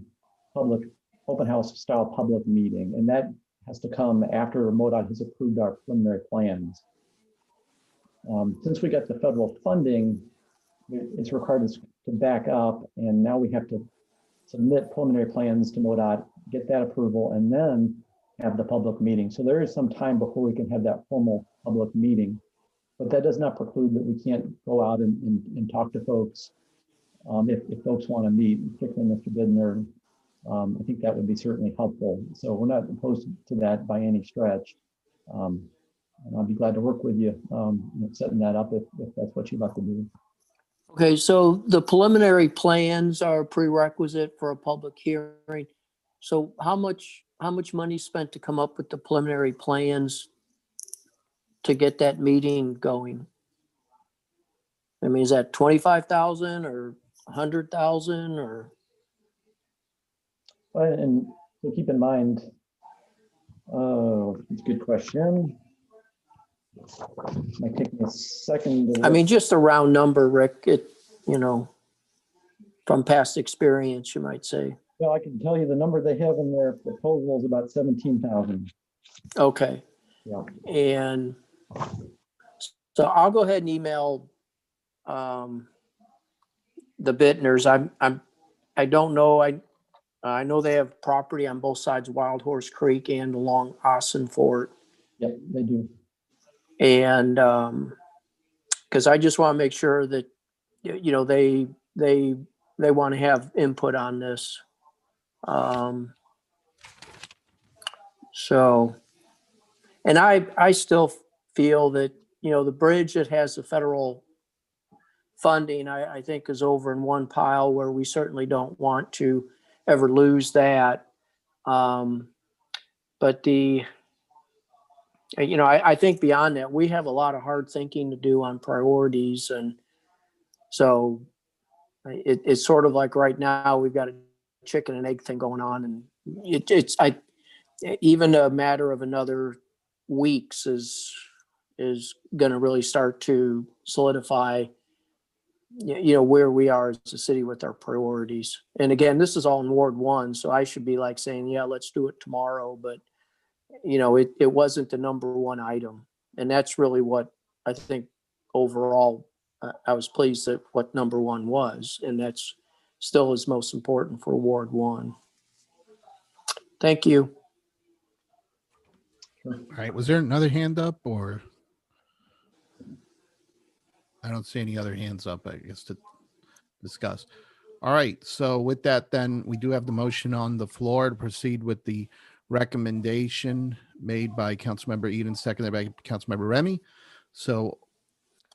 public open house style public meeting, and that has to come after MoDOT has approved our preliminary plans. Since we got the federal funding, it's required us to back up, and now we have to submit preliminary plans to MoDOT, get that approval, and then have the public meeting. So there is some time before we can have that formal public meeting, but that does not preclude that we can't go out and talk to folks if folks want to meet, particularly Mr. Bidner. I think that would be certainly helpful. So we're not opposed to that by any stretch. And I'll be glad to work with you, setting that up if that's what you'd like to do.
Okay, so the preliminary plans are a prerequisite for a public hearing. So how much money spent to come up with the preliminary plans? to get that meeting going? I mean, is that 25,000 or 100,000 or?
And so keep in mind, it's a good question. Might take me a second.
I mean, just a round number, Rick, from past experience, you might say.
Well, I can tell you the number they have in their proposal is about 17,000.
Okay.
Yeah.
And so I'll go ahead and email the Bittners. I don't know. I know they have property on both sides of Wild Horse Creek and along Austin Fort.
Yep, they do.
And because I just want to make sure that they want to have input on this. So, and I still feel that the bridge that has the federal funding, I think is over in one pile where we certainly don't want to ever lose that. But I think beyond that, we have a lot of hard thinking to do on priorities. And so it's sort of like right now we've got a chicken and egg thing going on. And even a matter of another weeks is going to really start to solidify where we are as a city with our priorities. And again, this is all in Ward 1, so I should be like saying, yeah, let's do it tomorrow. But it wasn't the number one item, and that's really what I think overall. I was pleased that what number one was, and that's still is most important for Ward 1. Thank you.
All right. Was there another hand up, or I don't see any other hands up, I guess, to discuss. All right. So with that, then we do have the motion on the floor to proceed with the recommendation made by Councilmember Eden, seconded by Councilmember Remy. So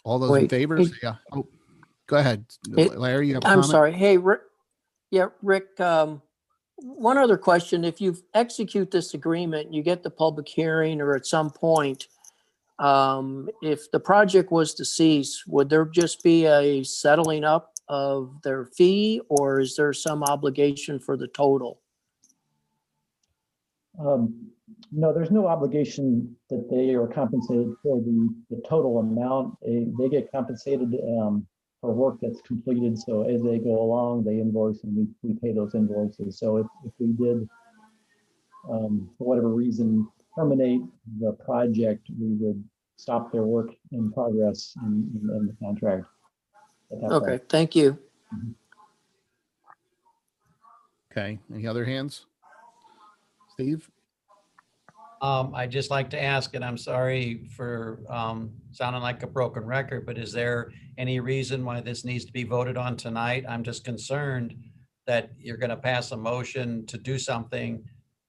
all those in favor? Yeah. Oh, go ahead, Larry. You have a comment?
I'm sorry. Hey, Rick. Yeah, Rick. One other question: if you execute this agreement, you get the public hearing, or at some point, if the project was to cease, would there just be a settling up of their fee, or is there some obligation for the total?
No, there's no obligation that they are compensated for the total amount. They get compensated for work that's completed. So as they go along, they invoice and we pay those invoices. So if we did, for whatever reason, terminate the project, we would stop their work in progress in the contract.
Okay, point. Thank you.
Mm-hmm.
Okay, any other hands? Steve?
I'd just like to ask, and I'm sorry for sounding like a broken record, but is there any reason why this needs to be voted on tonight? I'm just concerned that you're going to pass a motion to do something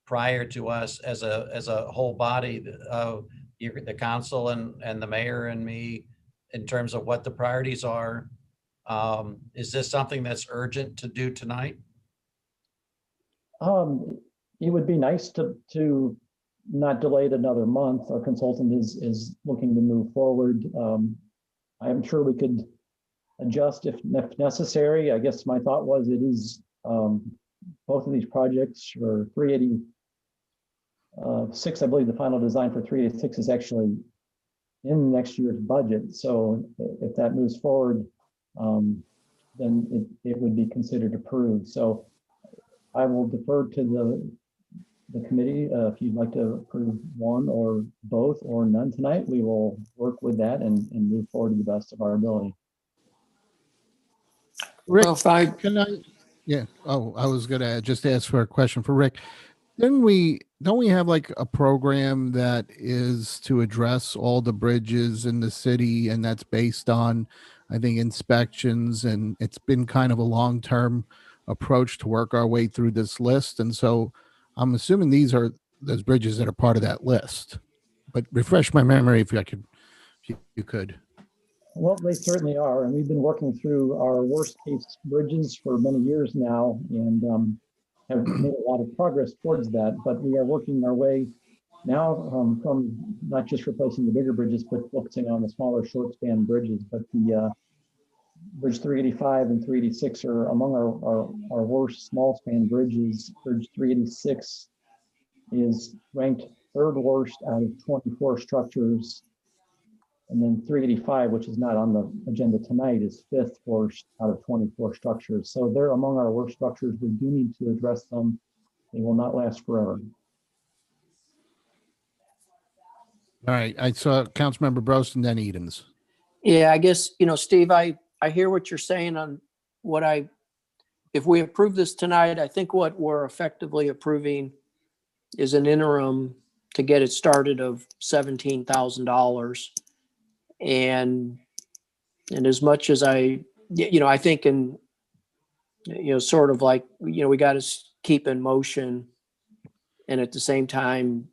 prior to us as a whole body, the council and the mayor and me, in terms of what the priorities are. Is this something that's urgent to do tonight?
It would be nice to not delay it another month. Our consultant is looking to move forward. I'm sure we could adjust if necessary. I guess my thought was it is both of these projects for 386, I believe the final design for 386 is actually in next year's budget. So if that moves forward, then it would be considered approved. So I will defer to the committee. If you'd like to approve one or both or none tonight, we will work with that and move forward to the best of our ability.
Rick, can I? Yeah. Oh, I was going to just ask for a question for Rick. Don't we have like a program that is to address all the bridges in the city, and that's based on, I think, inspections, and it's been kind of a long-term approach to work our way through this list. And so I'm assuming these are those bridges that are part of that list, but refresh my memory if you could.
Well, they certainly are. And we've been working through our worst case bridges for many years now and have made a lot of progress towards that, but we are working our way Now, from not just replacing the bigger bridges, but focusing on the smaller short span bridges, but the Bridge 385 and 386 are among our worst small span bridges. Bridge 386 is ranked third worst out of 24 structures. And then 385, which is not on the agenda tonight, is fifth worst out of 24 structures. So they're among our worst structures. We do need to address them. They will not last forever.
All right. I saw Councilmember Brost and then Edens.
Yeah, I guess, Steve, I hear what you're saying on if we approve this tonight, I think what we're effectively approving is an interim to get it started of $17,000. And as much as I think sort of like, we got to keep in motion and at the same time,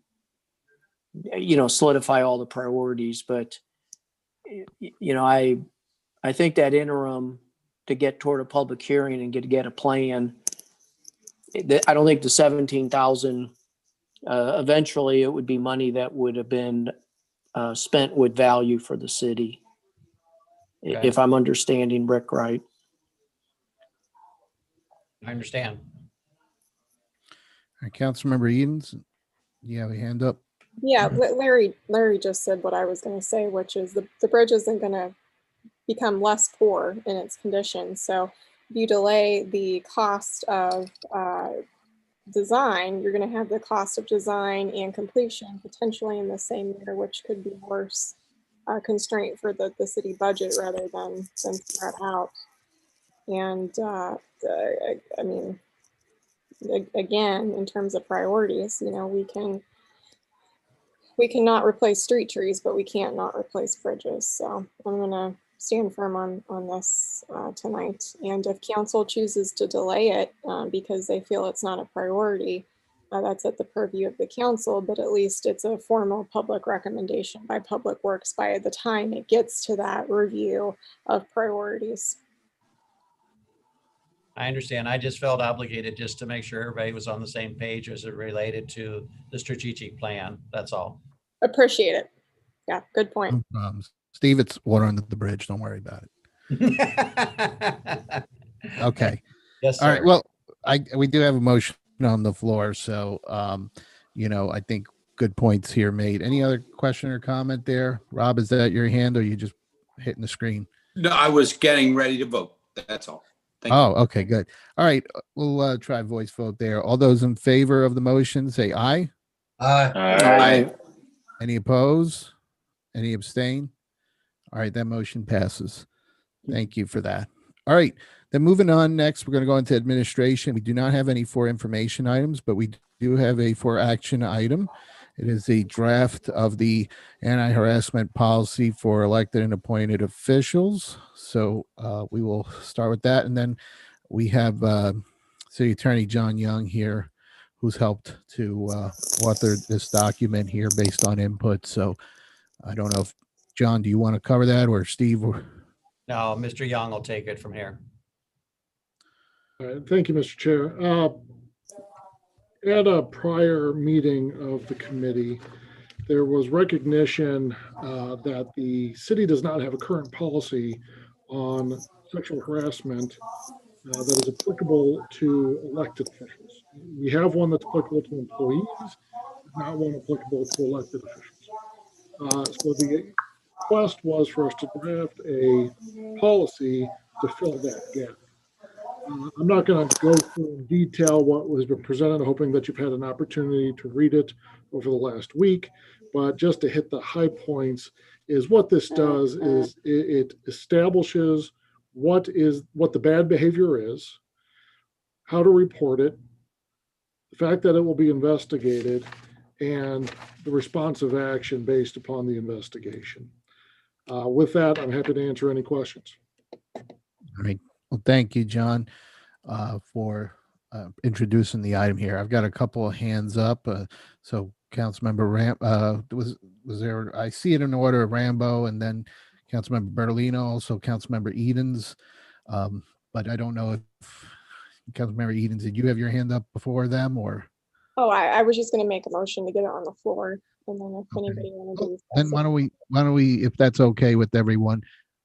solidify all the priorities. But, I think that interim to get toward a public hearing and get a plan, I don't think the 17,000, eventually it would be money that would have been spent with value for the city.
Okay.
If I'm understanding Rick right.
I understand.
All right, Councilmember Edens, you have a hand up?
Yeah, Larry just said what I was going to say, which is the bridge isn't going to become less poor in its condition. So if you delay the cost of design, you're going to have the cost of design and completion potentially in the same year, which could be worse constraint for the city budget rather than spread out. And I mean, again, in terms of priorities, we cannot replace street trees, but we can't not replace bridges. So I'm going to stand firm on this tonight. And if council chooses to delay it because they feel it's not a priority, that's at the purview of the council, but at least it's a formal public recommendation by Public Works by the time it gets to that review of priorities.
I understand. I just felt obligated just to make sure everybody was on the same page as it related to the strategic plan. That's all.
Appreciate it. Yeah, good point.
Steve, it's water under the bridge. Don't worry about it. Okay.
Yes, sir.
All right. Well, we do have a motion on the floor. So, I think good points here made. Any other question or comment there? Rob, is that your hand or are you just hitting the screen?
No, I was getting ready to vote. That's all. Thank you.
Okay, good. All right. We'll try voice vote there. All those in favor of the motion, say aye.
Aye.
Any oppose? Any abstain? All right, that motion passes. Thank you for that. All right, then moving on next, we're going to go into administration. We do not have any for information items, but we do have a for action item. It is a draft of the anti-harassment policy for elected and appointed officials. So we will start with that. And then we have City Attorney John Young here, who's helped to author this document here based on input. So I don't know if, John, do you want to cover that or Steve? Or...
No, Mr. Young will take it from here.
All right, thank you, Mr. Chair. At a prior meeting of the committee, there was recognition that the city does not have a current policy on sexual harassment that is applicable to elected officials. We have one that's applicable to employees, not one applicable to elected officials. So the request was for us to draft a policy to fill that gap. I'm not going to go through in detail what was been presented, hoping that you've had an opportunity to read it over the last week, but just to hit the high points is what this does is it establishes what the bad behavior is, how to report it, the fact that it will be investigated, and the responsive action based upon the investigation. With that, I'm happy to answer any questions.
All right. Well, thank you, John, for introducing the item here. I've got a couple of hands up. So Councilmember was there? I see it in order of Rambo, and then Councilmember Bertolino, also Councilmember Edens. But I don't know if Councilmember Edens, did you have your hand up before them or?
Oh, I was just gonna make a motion to get it on the floor, and then if
Okay.
anybody wanted to
Then
discuss
why
it.
don't we, if that's okay with everyone,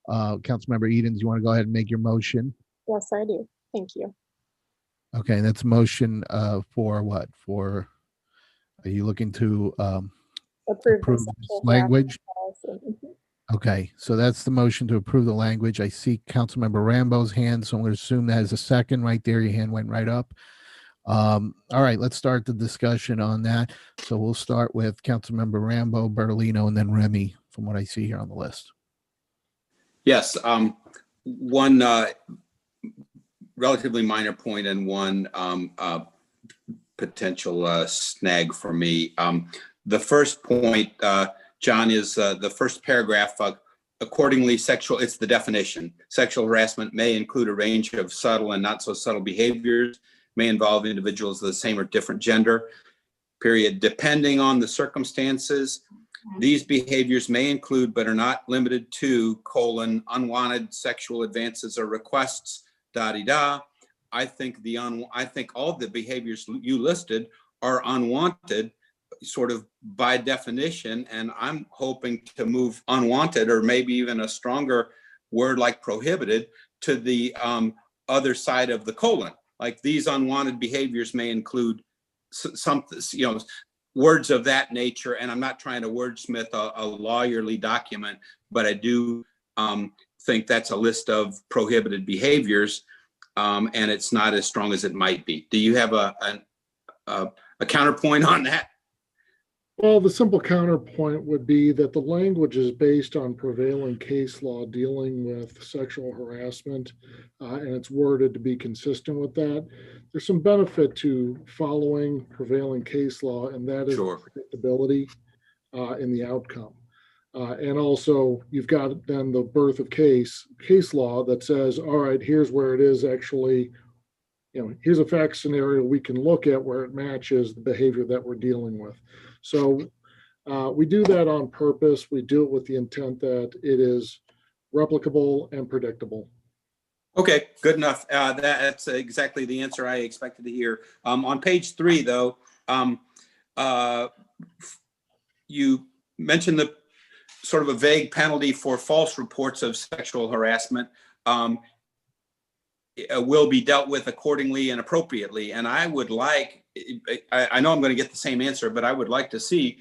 Councilmember Edens, you want to go ahead and make your motion?
Yes, I do. Thank you.
Okay, that's a motion for what? For, are you looking to
Approve the
approve this
sexual
language?
harassment policy. Mhm.
Okay, so that's the motion to approve the language. I see Councilmember Rambo's hand, so I'm going to assume that is a second right there. Your hand went right up. All right, let's start the discussion on that. So we'll start with Councilmember Rambo, Bertolino, and then Remy, from what I see here on the list.
Yes, one relatively minor point and one potential snag for me. The first point, John, is the first paragraph. Accordingly, it's the definition. Sexual harassment may include a range of subtle and not so subtle behaviors, may involve individuals of the same or different gender, period. Depending on the circumstances, these behaviors may include, but are not limited to, unwanted sexual advances or requests, da-di-da. I think all the behaviors you listed are unwanted, sort of by definition, and I'm hoping to move unwanted, or maybe even a stronger word like prohibited, to the other side of the colon. Like, these unwanted behaviors may include something, words of that nature. And I'm not trying to wordsmith a lawyerly document, but I do think that's a list of prohibited behaviors, and it's not as strong as it might be. Do you have a counterpoint on that?
Well, the simple counterpoint would be that the language is based on prevailing case law dealing with sexual harassment, and it's worded to be consistent with that. There's some benefit to following prevailing case law, and that is
Sure.
predictability in the outcome. And also, you've got then the birth of case law that says, all right, here's where it is actually, here's a fact scenario we can look at where it matches the behavior that we're dealing with. So we do that on purpose. We do it with the intent that it is replicable and predictable.
Okay, good enough. That's exactly the answer I expected to hear. On page 3, though, you mentioned the sort of a vague penalty for false reports of sexual harassment will be dealt with accordingly and appropriately. And I would like, I know I'm going to get the same answer, but I would like to see,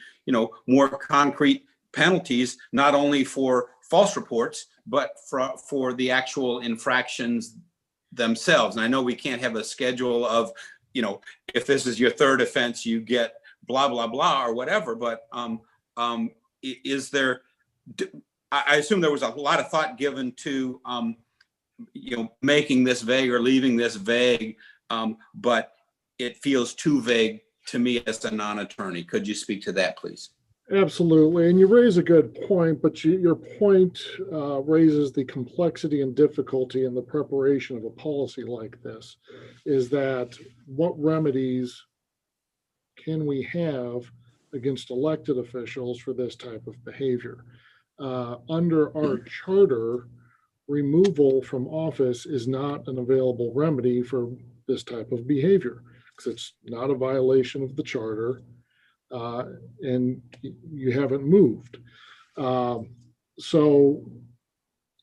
more concrete penalties, not only for false reports, but for the actual infractions themselves. And I know we can't have a schedule of, if this is your third offense, you get blah, blah, blah, or whatever. But is there, I assume there was a lot of thought given to, making this vague or leaving this vague, but it feels too vague to me as a non-attorney. Could you speak to that, please?
Absolutely. And you raise a good point, but your point raises the complexity and difficulty in the preparation of a policy like this, is that what remedies can we have against elected officials for this type of behavior? Under our charter, removal from office is not an available remedy for this type of behavior, because it's not a violation of the charter, and you haven't moved. So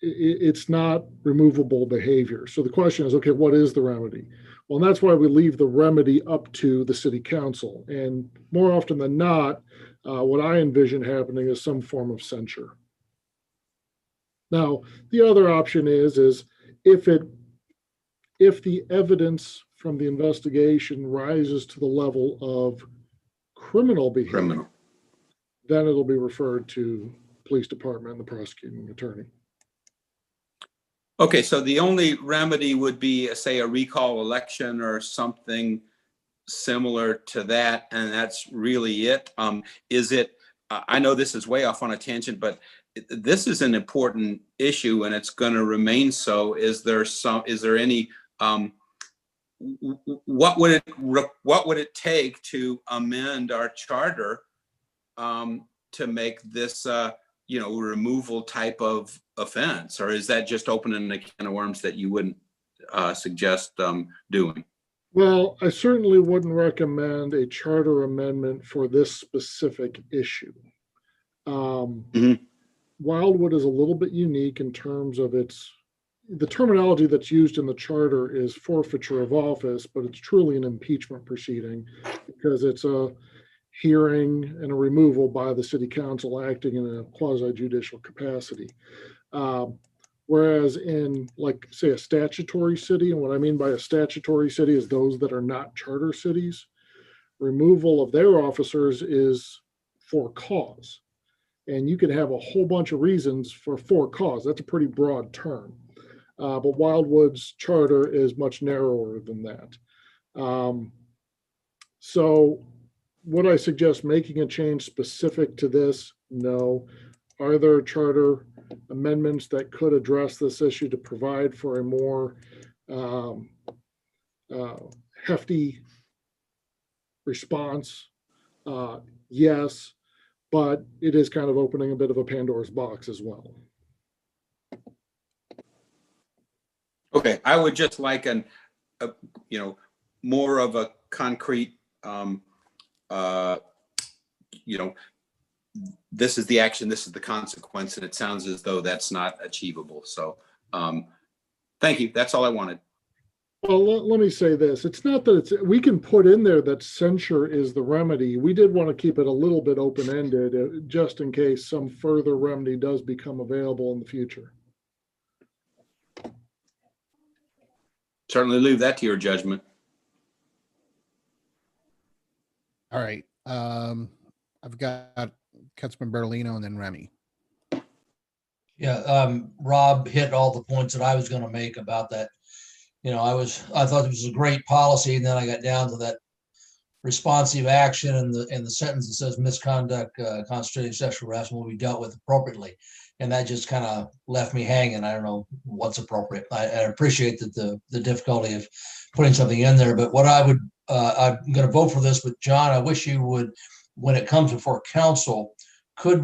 it's not removable behavior. So the question is, okay, what is the remedy? Well, and that's why we leave the remedy up to the city council. And more often than not, what I envision happening is some form of censure. Now, the other option is if the evidence from the investigation rises to the level of criminal behavior, then it'll be referred to police department and the prosecuting attorney.
Okay, so the only remedy would be, say, a recall election or something similar to that, and that's really it. Is it? I know this is way off on a tangent, but this is an important issue, and it's going to remain so. Is there any? What would it take to amend our charter to make this removal type of offense, or is that just opening a can of worms that you wouldn't suggest doing?
Well, I certainly wouldn't recommend a charter amendment for this specific issue.
Mhm.
Wildwood is a little bit unique in terms of the terminology that's used in the charter is forfeiture of office, but it's truly an impeachment proceeding because it's a hearing and a removal by the city council acting in a quasi judicial capacity. Whereas in, like, say, a statutory city, and what I mean by a statutory city is those that are not charter cities, removal of their officers is for cause. And you can have a whole bunch of reasons for cause. That's a pretty broad term. But Wildwood's charter is much narrower than that. So would I suggest making a change specific to this? No. Are there charter amendments that could address this issue to provide for a more hefty response? Yes, but it is kind of opening a bit of a Pandora's box as well.
Okay, I would just like more of a concrete, this is the action, this is the consequence, and it sounds as though that's not achievable. So, thank you. That's all I wanted.
Well, let me say this. It's not that we can put in there that censure is the remedy. We did want to keep it a little bit open-ended just in case some further remedy does become available in the future.
Certainly leave that to your judgment.
All right. I've got Councilman Bertolino and then Remy.
Yeah, Rob hit all the points that I was going to make about that. I thought it was a great policy, and then I got down to that responsive action and the sentence that says misconduct constituting sexual harassment will be dealt with appropriately, and that just kind of left me hanging. I don't know what's appropriate. I appreciate that the difficulty of putting something in there, but what I'm going to vote for this. But John, I wish you would, when it comes before council, could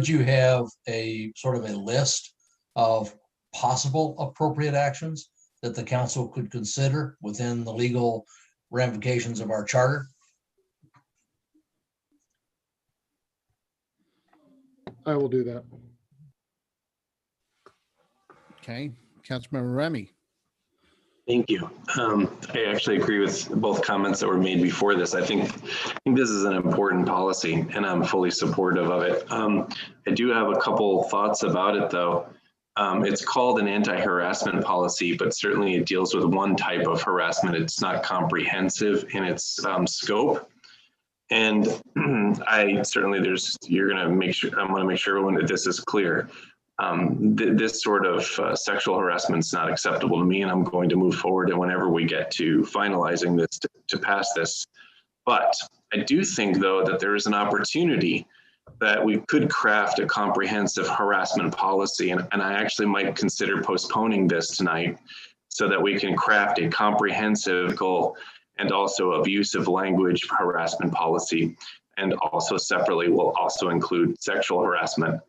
you have a sort of a list of possible appropriate actions that the council could consider within the legal ramifications of our charter?
I will do that.
Okay. Councilmember Remy.
Thank you. I actually agree with both comments that were made before this. I think this is an important policy, and I'm fully supportive of it. I do have a couple thoughts about it, though. It's called an anti-harassment policy, but certainly it deals with one type of harassment. It's not comprehensive in its scope. And I certainly I'm going to make sure everyone that this is clear. This sort of sexual harassment is not acceptable to me, and I'm going to move forward. And whenever we get to finalizing this to pass this, but I do think, though, that there is an opportunity that we could craft a comprehensive harassment policy, and I actually might consider postponing this tonight so that we can craft a comprehensive goal and also abusive language harassment policy, and also separately will also include sexual harassment.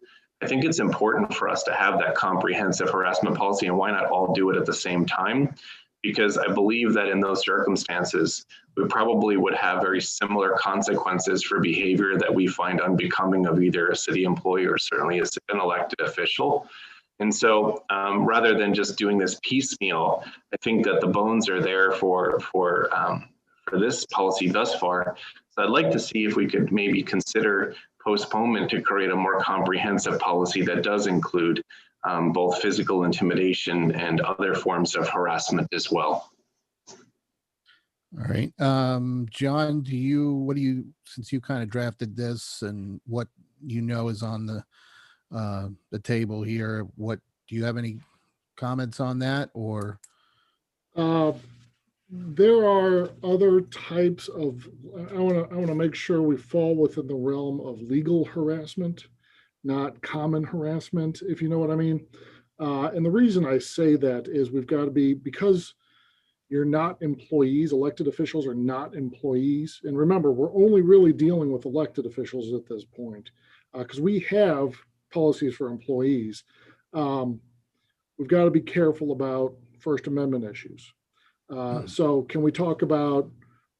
I think it's important for us to have that comprehensive harassment policy, and why not all do it at the same time? Because I believe that in those circumstances, we probably would have very similar consequences for behavior that we find unbecoming of either a city employee or certainly an elected official. And so rather than just doing this piecemeal, I think that the bones are there for this policy thus far. So I'd like to see if we could maybe consider postponement to create a more comprehensive policy that does include both physical intimidation and other forms of harassment as well.
All right. John, since you kind of drafted this and what is on the table here, do you have any comments on that, or?
There are other types of, I want to make sure we fall within the realm of legal harassment, not common harassment, if you know what I mean. And the reason I say that is we've got to be, because you're not employees, elected officials are not employees. And remember, we're only really dealing with elected officials at this point, because we have policies for employees. We've got to be careful about First Amendment issues. So can we talk about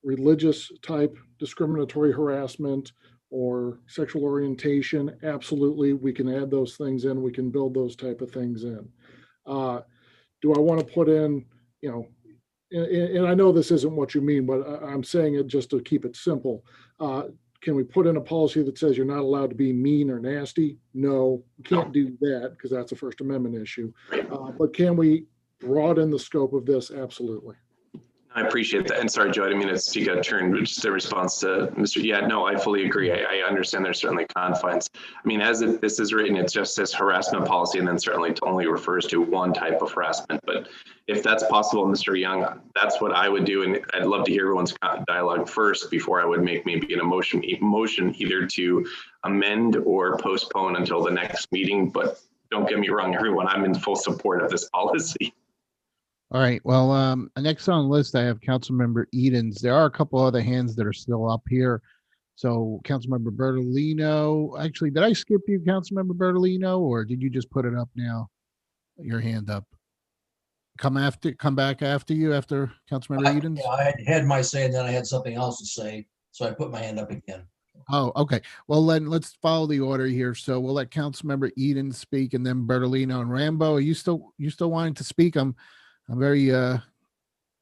religious type discriminatory harassment or sexual orientation? Absolutely. We can add those things in. We can build those type of things in. Do I want to put in, you know, and I know this isn't what you mean, but I'm saying it just to keep it simple. Can we put in a policy that says you're not allowed to be mean or nasty? No, we can't do that because that's a First Amendment issue. But can we broaden the scope of this? Absolutely.
I appreciate that. And sorry, Joe, I didn't mean to speak out of turn, but just a response to Mr. Yeah, no, I fully agree. I understand there's certainly confines. I mean, as this is written, it just says harassment policy, and then certainly only refers to one type of harassment. But if that's possible, Mr. Young, that's what I would do. And I'd love to hear everyone's dialogue first before I would make maybe an motion either to amend or postpone until the next meeting. But don't get me wrong, everyone, I'm in full support of this policy.
All right. Well, next on the list, I have Councilmember Edens. There are a couple other hands that are still up here. So Councilmember Bertolino, actually, did I skip you, Councilmember Bertolino, or did you just put it up now? Your hand up. Come back after you, after Councilmember Edens?
Yeah, I had my say, and then I had something else to say, so I put my hand up again.
Oh, okay. Well, then let's follow the order here. So we'll let Councilmember Edens speak, and then Bertolino and Rambo. Are you still wanting to speak? I'm very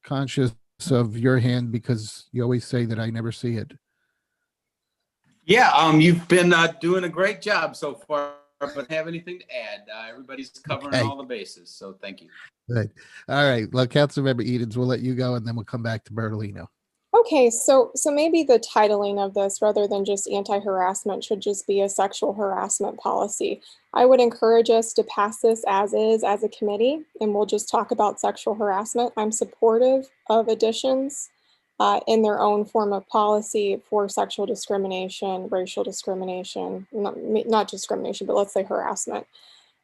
conscious of your hand because you always say that I never see it.
Yeah, you've been doing a great job so far, but have anything to add? Everybody's covering
Okay.
all the bases, so thank you.
Good. All right. Well, Councilmember Edens, we'll let you go, and then we'll come back to Bertolino.
Okay, so maybe the titling of this, rather than just anti-harassment, should just be a sexual harassment policy. I would encourage us to pass this as is as a committee, and we'll just talk about sexual harassment. I'm supportive of additions in their own form of policy for sexual discrimination, racial discrimination, not discrimination, but let's say harassment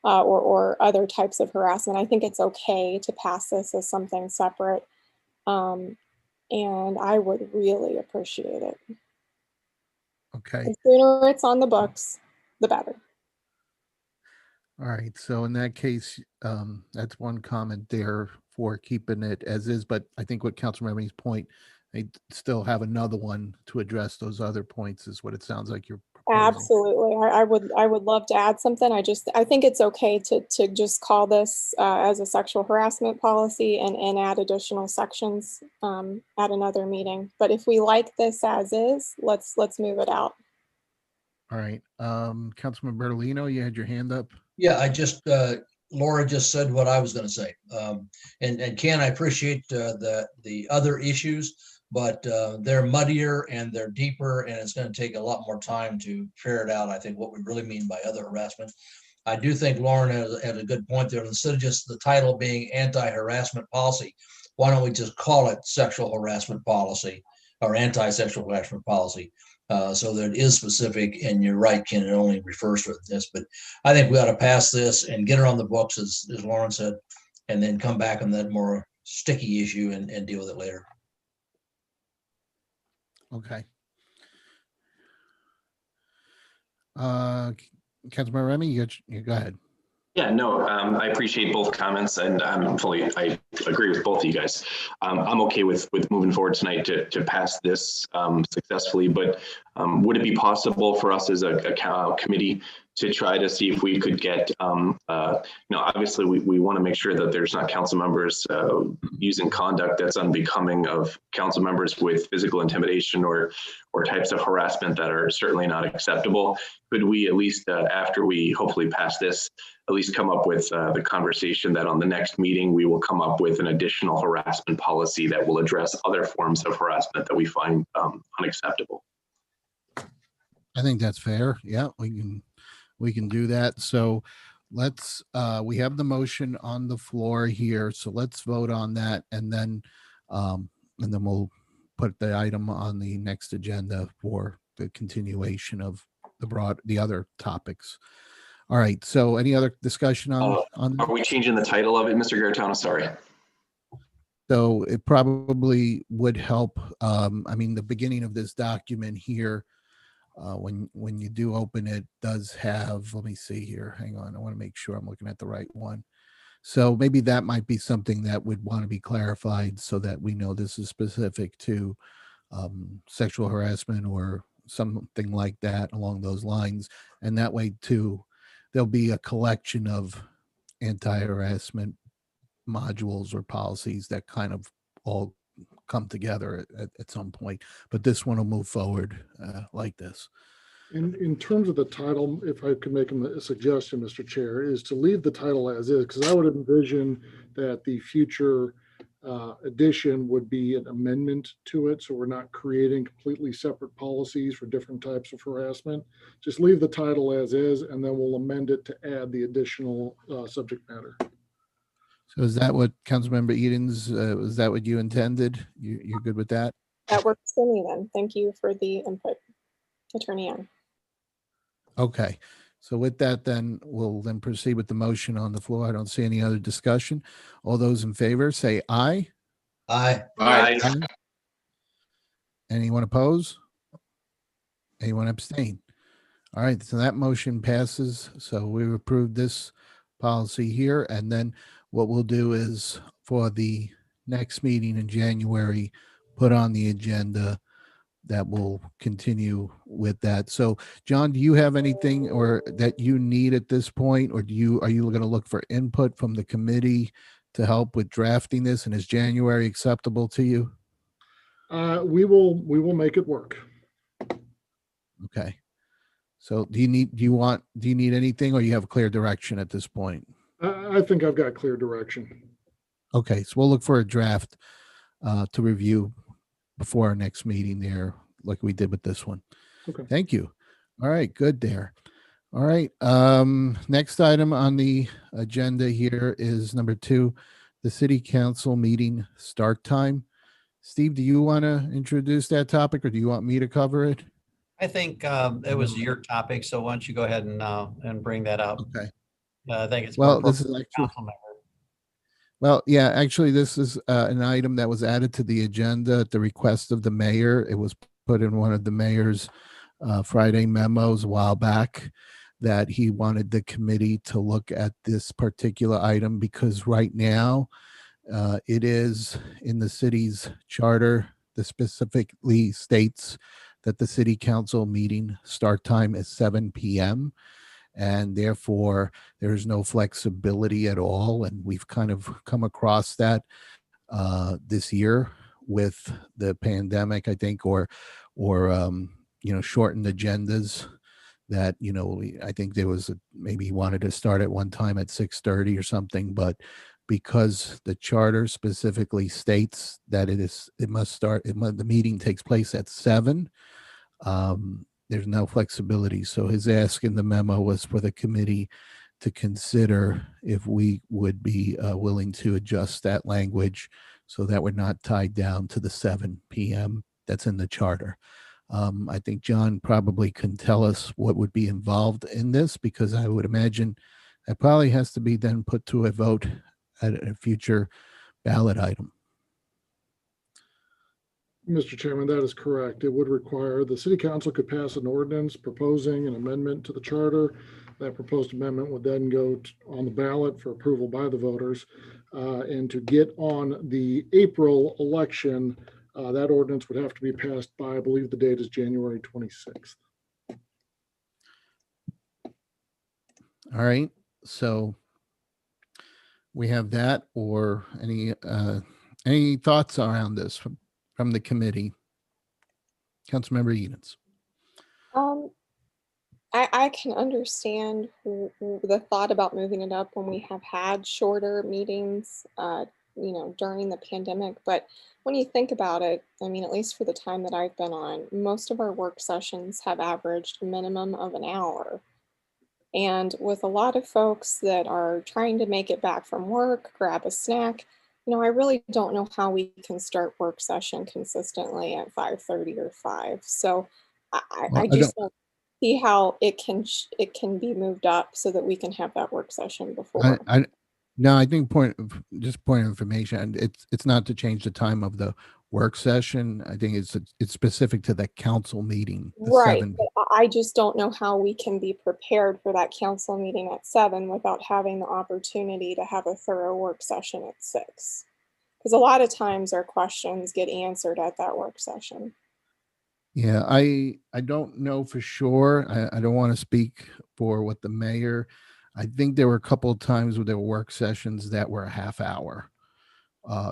or other types of harassment. I think it's okay to pass this as something separate. And I would really appreciate it.
Okay.
The sooner it's on the books, the better.
All right. So in that case, that's one comment there for keeping it as is. But I think what Councilmember's point, they still have another one to address those other points, is what it sounds like you're proposing.
Absolutely. I would love to add something. I think it's okay to just call this as a sexual harassment policy and add additional sections at another meeting. But if we like this as is, let's move it out.
All right. Councilman Bertolino, you had your hand up.
Yeah, Laura just said what I was going to say. And Ken, I appreciate the other issues, but they're muddier and they're deeper, and it's going to take a lot more time to ferret out, I think, what we really mean by other harassment. I do think Lauren had a good point there. Instead of just the title being anti-harassment policy, why don't we just call it sexual harassment policy or anti-sexual harassment policy? So that it is specific, and you're right, Ken, it only refers to this, but I think we ought to pass this and get it on the books, as Lauren said, and then come back on that more sticky issue and deal with it later.
Okay. Councilman Remy, you go ahead.
Yeah, no, I appreciate both comments, and I agree with both of you guys. I'm okay with moving forward tonight to pass this successfully, but would it be possible for us as a committee to try to see if we could get, obviously we want to make sure that there's not council members using conduct that's unbecoming of council members with physical intimidation or types of harassment that are certainly not acceptable. Could we at least, after we hopefully pass this, at least come up with the conversation that on the next meeting, we will come up with an additional harassment policy that will address other forms of harassment that we find unacceptable.
I think that's fair. Yeah, we can do that. So let's, we have the motion on the floor here. So let's vote on that. And then we'll put the item on the next agenda for the continuation of the other topics. All right. So any other discussion on
are we changing the title of it, Mr. Garitano? Sorry.
So it probably would help. I mean, the beginning of this document here, when you do open it, does have, let me see here, hang on, I want to make sure I'm looking at the right one. So maybe that might be something that would want to be clarified so that we know this is specific to sexual harassment or something like that along those lines. And that way too, there'll be a collection of anti-harassment modules or policies that kind of all come together at some point. But this one will move forward like this.
In terms of the title, if I could make a suggestion, Mr. Chair, is to leave the title as is, because I would envision that the future addition would be an amendment to it. So we're not creating completely separate policies for different types of harassment. Just leave the title as is, and then we'll amend it to add the additional subject matter.
So is that what Councilmember Edens, was that what you intended? You're good with that?
That works for me then. Thank you for the input, Attorney Young.
Okay. So with that, then we'll then proceed with the motion on the floor. I don't see any other discussion. All those in favor say aye.
Aye.
Aye.
Anyone oppose? Anyone abstain? All right, so that motion passes. So we've approved this policy here. And then what we'll do is for the next meeting in January, put on the agenda that will continue with that. So John, do you have anything or that you need at this point, or are you going to look for input from the committee to help with drafting this? And is January acceptable to you?
We will make it work.
Okay. So do you need anything, or you have clear direction at this point?
I think I've got clear direction.
Okay. So we'll look for a draft to review before our next meeting there, like we did with this one.
Okay.
Thank you. All right. Good there. All right. Next item on the agenda here is number 2, the city council meeting start time. Steve, do you want to introduce that topic, or do you want me to cover it?
I think it was your topic, so why don't you go ahead and bring that up?
Okay.
I think it's
Well,
more
this is
appropriate for
actually,
council member.
well, yeah, actually, this is an item that was added to the agenda at the request of the mayor. It was put in one of the mayor's Friday memos a while back that he wanted the committee to look at this particular item because right now it is in the city's charter that specifically states that the city council meeting start time is 7 p.m. and therefore there is no flexibility at all. And we've kind of come across that this year with the pandemic, I think, or shortened agendas that, I think there was maybe he wanted to start at one time at 6:30 or something, but because the charter specifically states that the meeting takes place at 7, there's no flexibility. So his ask in the memo was for the committee to consider if we would be willing to adjust that language so that we're not tied down to the 7 p.m. that's in the charter. I think John probably can tell us what would be involved in this, because I would imagine that probably has to be then put to a vote at a future ballot item.
Mr. Chairman, that is correct. It would require the city council could pass an ordinance proposing an amendment to the charter. That proposed amendment would then go on the ballot for approval by the voters. And to get on the April election, that ordinance would have to be passed by, I believe the date is January 26th.
All right. So we have that, or any thoughts around this from the committee? Councilmember Edens.
I can understand the thought about moving it up when we have had shorter meetings, during the pandemic. But when you think about it, I mean, at least for the time that I've been on, most of our work sessions have averaged a minimum of an hour. And with a lot of folks that are trying to make it back from work, grab a snack, I really don't know how we can start work session consistently at 5:30 or 5. So I just don't see how it can be moved up so that we can have that work session before.
No, I think point of information. It's not to change the time of the work session. I think it's specific to the council meeting.
Right.
7.
But I just don't know how we can be prepared for that council meeting at 7 without having the opportunity to have a thorough work session at 6. Because a lot of times our questions get answered at that work session.
Yeah, I don't know for sure. I don't want to speak for what the mayor. I think there were a couple of times where there were work sessions that were a half hour.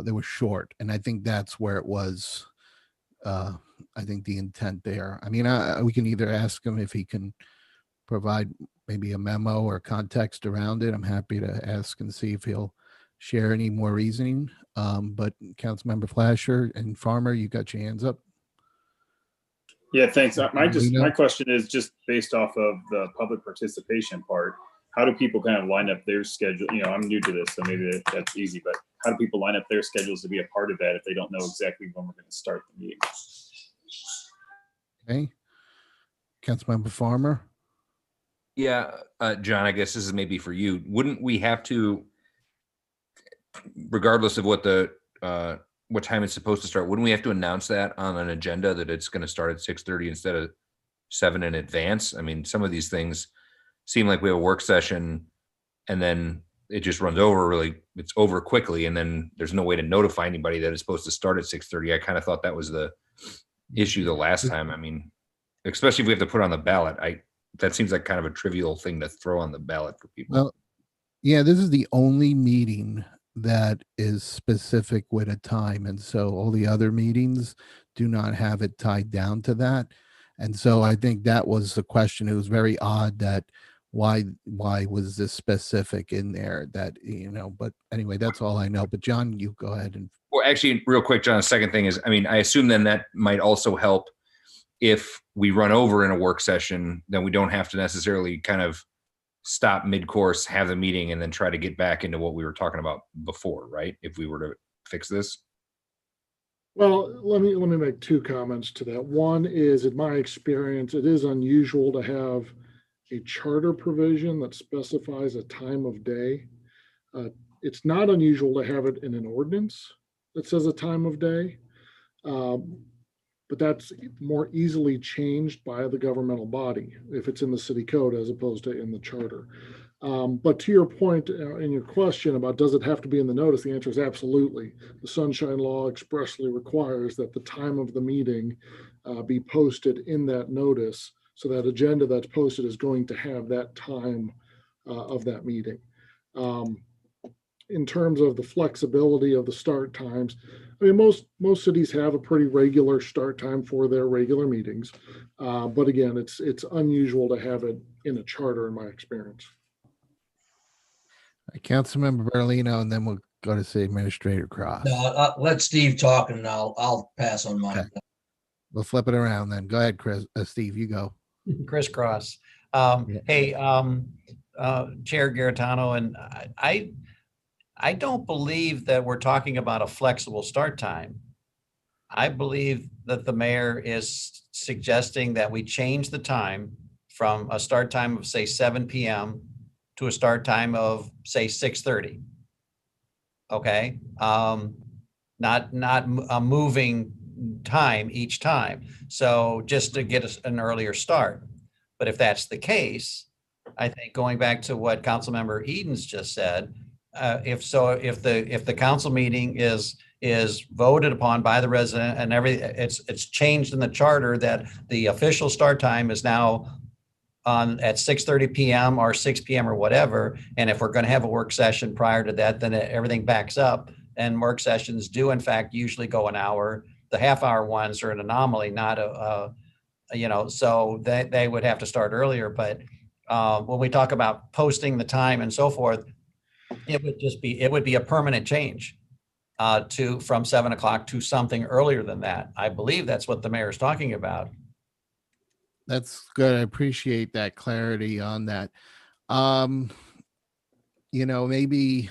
They were short, and I think that's where it was. I think the intent there. I mean, we can either ask him if he can provide maybe a memo or context around it. I'm happy to ask and see if he'll share any more reasoning. But Councilmember Flasher and Farmer, you got your hands up.
Yeah, thanks. My
Lena?
question is just based off of the public participation part. How do people kind of line up their schedule? You know, I'm new to this, so maybe that's easy, but how do people line up their schedules to be a part of that if they don't know exactly when we're going to start the meeting?
Okay. Councilmember Farmer.
Yeah, John, I guess this is maybe for you. Wouldn't we have to, regardless of what time it's supposed to start, wouldn't we have to announce that on an agenda that it's going to start at 6:30 instead of 7 in advance? I mean, some of these things seem like we have a work session and then it just runs over it's over quickly, and then there's no way to notify anybody that it's supposed to start at 6:30. I kind of thought that was the issue the last time. I mean, especially if we have to put it on the ballot. That seems like kind of a trivial thing to throw on the ballot for people.
Well, yeah, this is the only meeting that is specific with a time. And so all the other meetings do not have it tied down to that. And so I think that was the question. It was very odd that why was this specific in there that, but anyway, that's all I know. But John, you go ahead. And
well, actually, real quick, John, the second thing is, I mean, I assume then that might also help if we run over in a work session, then we don't have to necessarily kind of stop mid-course, have the meeting, and then try to get back into what we were talking about before, right? If we were to fix this.
Well, let me make 2 comments to that. One is, in my experience, it is unusual to have a charter provision that specifies a time of day. It's not unusual to have it in an ordinance that says a time of day. But that's more easily changed by the governmental body if it's in the city code as opposed to in the charter. But to your point in your question about does it have to be in the notice, the answer is absolutely. The Sunshine Law expressly requires that the time of the meeting be posted in that notice, so that agenda that's posted is going to have that time of that meeting. In terms of the flexibility of the start times, I mean, most cities have a pretty regular start time for their regular meetings. But again, it's unusual to have it in a charter in my experience.
Councilmember Berlino, and then we'll go to City Administrator Cross.
No, let Steve talk and I'll pass on mine.
Okay. We'll flip it around then. Go ahead, Steve, you go.
Crisscross.
Yeah.
Hey, Chair Garitano, and I don't believe that we're talking about a flexible start time. I believe that the mayor is suggesting that we change the time from a start time of, say, 7 p.m. to a start time of, say, 6:30. Okay, not a moving time each time. So just to get us an earlier start. But if that's the case, I think going back to what Councilmember Edens just said, if the council meeting is voted upon by the resident and it's changed in the charter that the official start time is now at 6:30 p.m. or 6 p.m. or whatever. And if we're going to have a work session prior to that, then everything backs up, and work sessions do in fact usually go an hour. The half-hour ones are an anomaly, not so they would have to start earlier. But when we talk about posting the time and so forth, it would be a permanent change from 7 o'clock to something earlier than that. I believe that's what the mayor is talking about.
That's good. I appreciate that clarity on that. Maybe,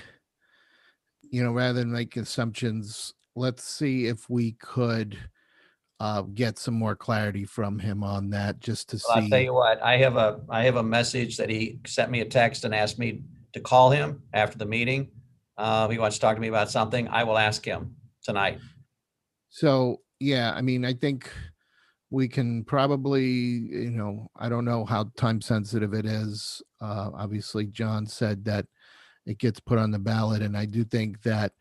rather than make assumptions, let's see if we could get some more clarity from him on that, just to see.
I'll tell you what, I have a message that he sent me a text and asked me to call him after the meeting. He wants to talk to me about something. I will ask him tonight.
So, yeah, I mean, I think we can probably, you know, I don't know how time sensitive it is. Obviously, John said that it gets put on the ballot, and I do think that,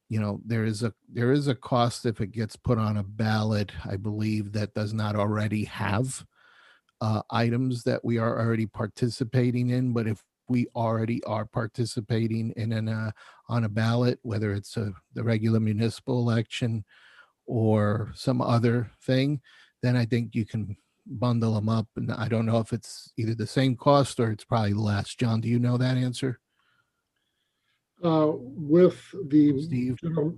you know, there is a cost if it gets put on a ballot, I believe, that does not already have items that we are already participating in. But if we already are participating in on a ballot, whether it's the regular municipal election or some other thing, then I think you can bundle them up. And I don't know if it's either the same cost or it's probably less. John, do you know that answer?
With the
Steve?
general,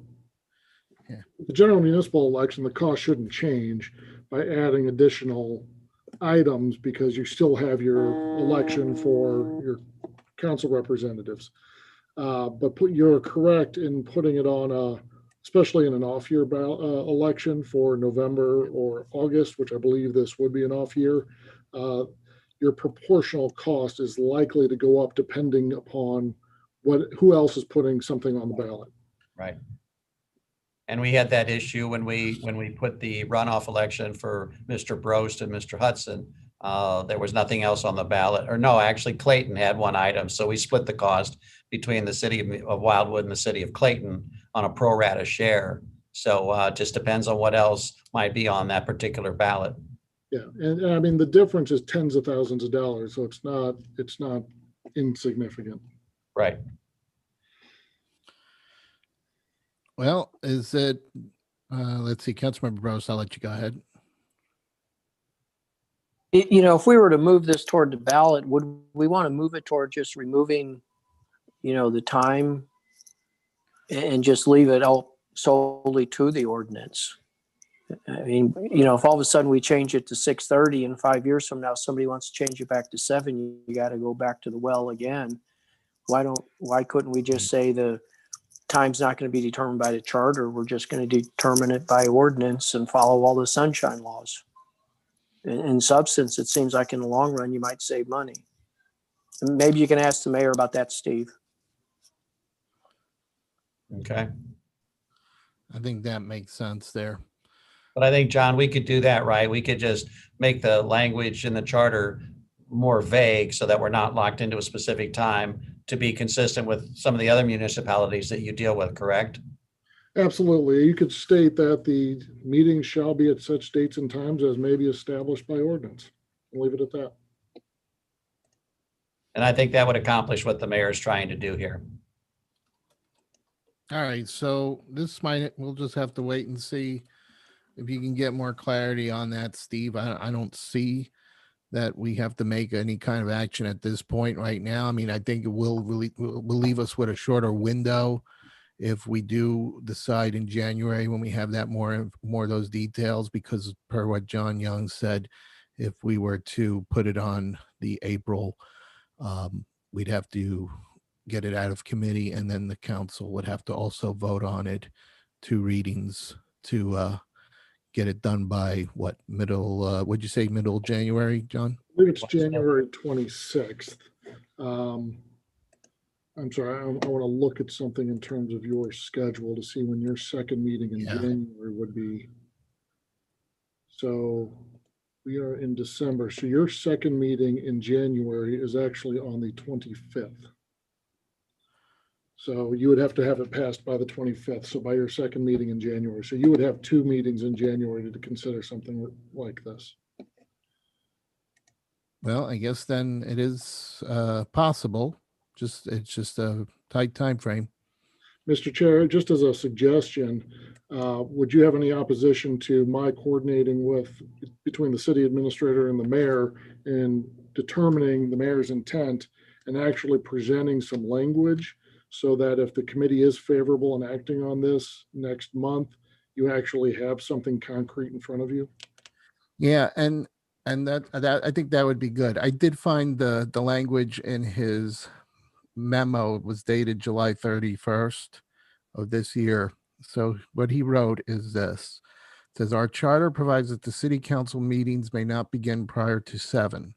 Yeah.
the general municipal election, the cost shouldn't change by adding additional items because you still have your election for your council representatives. But you're correct in putting it on especially in an off-year election for November or August, which I believe this would be an off year. Your proportional cost is likely to go up depending upon who else is putting something on the ballot.
Right. And we had that issue when we put the runoff election for Mr. Brost and Mr. Hudson. There was nothing else on the ballot, or no, actually Clayton had one item. So we split the cost between the city of Wildwood and the city of Clayton on a pro rata share. So it just depends on what else might be on that particular ballot.
Yeah, and I mean, the difference is tens of thousands of dollars, so it's not insignificant.
Right.
Well, is it, let's see, Councilmember Bros, I'll let you go ahead.
You know, if we were to move this toward the ballot, would we want to move it toward just removing, you know, the time and just leave it all solely to the ordinance? I mean, you know, if all of a sudden we change it to 6:30 and 5 years from now, somebody wants to change it back to 7, you got to go back to the well again. Why couldn't we just say the time's not going to be determined by the charter? We're just going to determine it by ordinance and follow all the sunshine laws. In substance, it seems like in the long run, you might save money. And maybe you can ask the mayor about that, Steve.
Okay.
I think that makes sense there.
But I think, John, we could do that, right? We could just make the language in the charter more vague so that we're not locked into a specific time to be consistent with some of the other municipalities that you deal with, correct?
Absolutely. You could state that the meeting shall be at such dates and times as may be established by ordinance. I'll leave it at that.
And I think that would accomplish what the mayor is trying to do here.
All right, so we'll just have to wait and see if you can get more clarity on that, Steve. I don't see that we have to make any kind of action at this point right now. I mean, I think it will leave us with a shorter window if we do decide in January when we have that more of those details, because per what John Young said, if we were to put it on the April, we'd have to get it out of committee, and then the council would have to also vote on it, 2 readings to get it done by what, would you say middle January, John?
I believe it's January 26th. I'm sorry, I want to look at something in terms of your schedule to see when your second meeting in January would be. So we are in December. So your second meeting in January is actually on the 25th. So you would have to have it passed by the 25th. So by your second meeting in January. So you would have 2 meetings in January to consider something like this.
Well, I guess then it is possible. It's just a tight time frame.
Mr. Chair, just as a suggestion, would you have any opposition to my coordinating between the city administrator and the mayor in determining the mayor's intent and actually presenting some language so that if the committee is favorable in acting on this next month, you actually have something concrete in front of you?
Yeah, and that I think that would be good. I did find the language in his memo. It was dated July 31st of this year. So what he wrote is this. It says, our charter provides that the city council meetings may not begin prior to 7.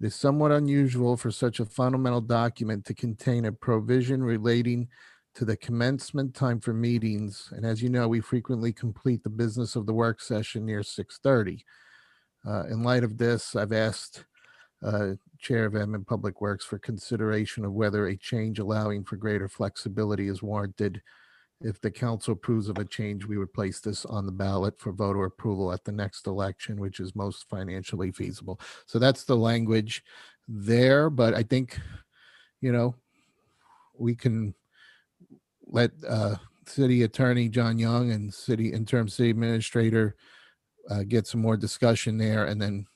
It is somewhat unusual for such a fundamental document to contain a provision relating to the commencement time for meetings. And as you know, we frequently complete the business of the work session near 6:30. In light of this, I've asked Chair of Admin Public Works for consideration of whether a change allowing for greater flexibility is warranted. If the council approves of a change, we would place this on the ballot for voter approval at the next election, which is most financially feasible. So that's the language there, but I think, we can let City Attorney John Young and Interim City Administrator get some more discussion there, and then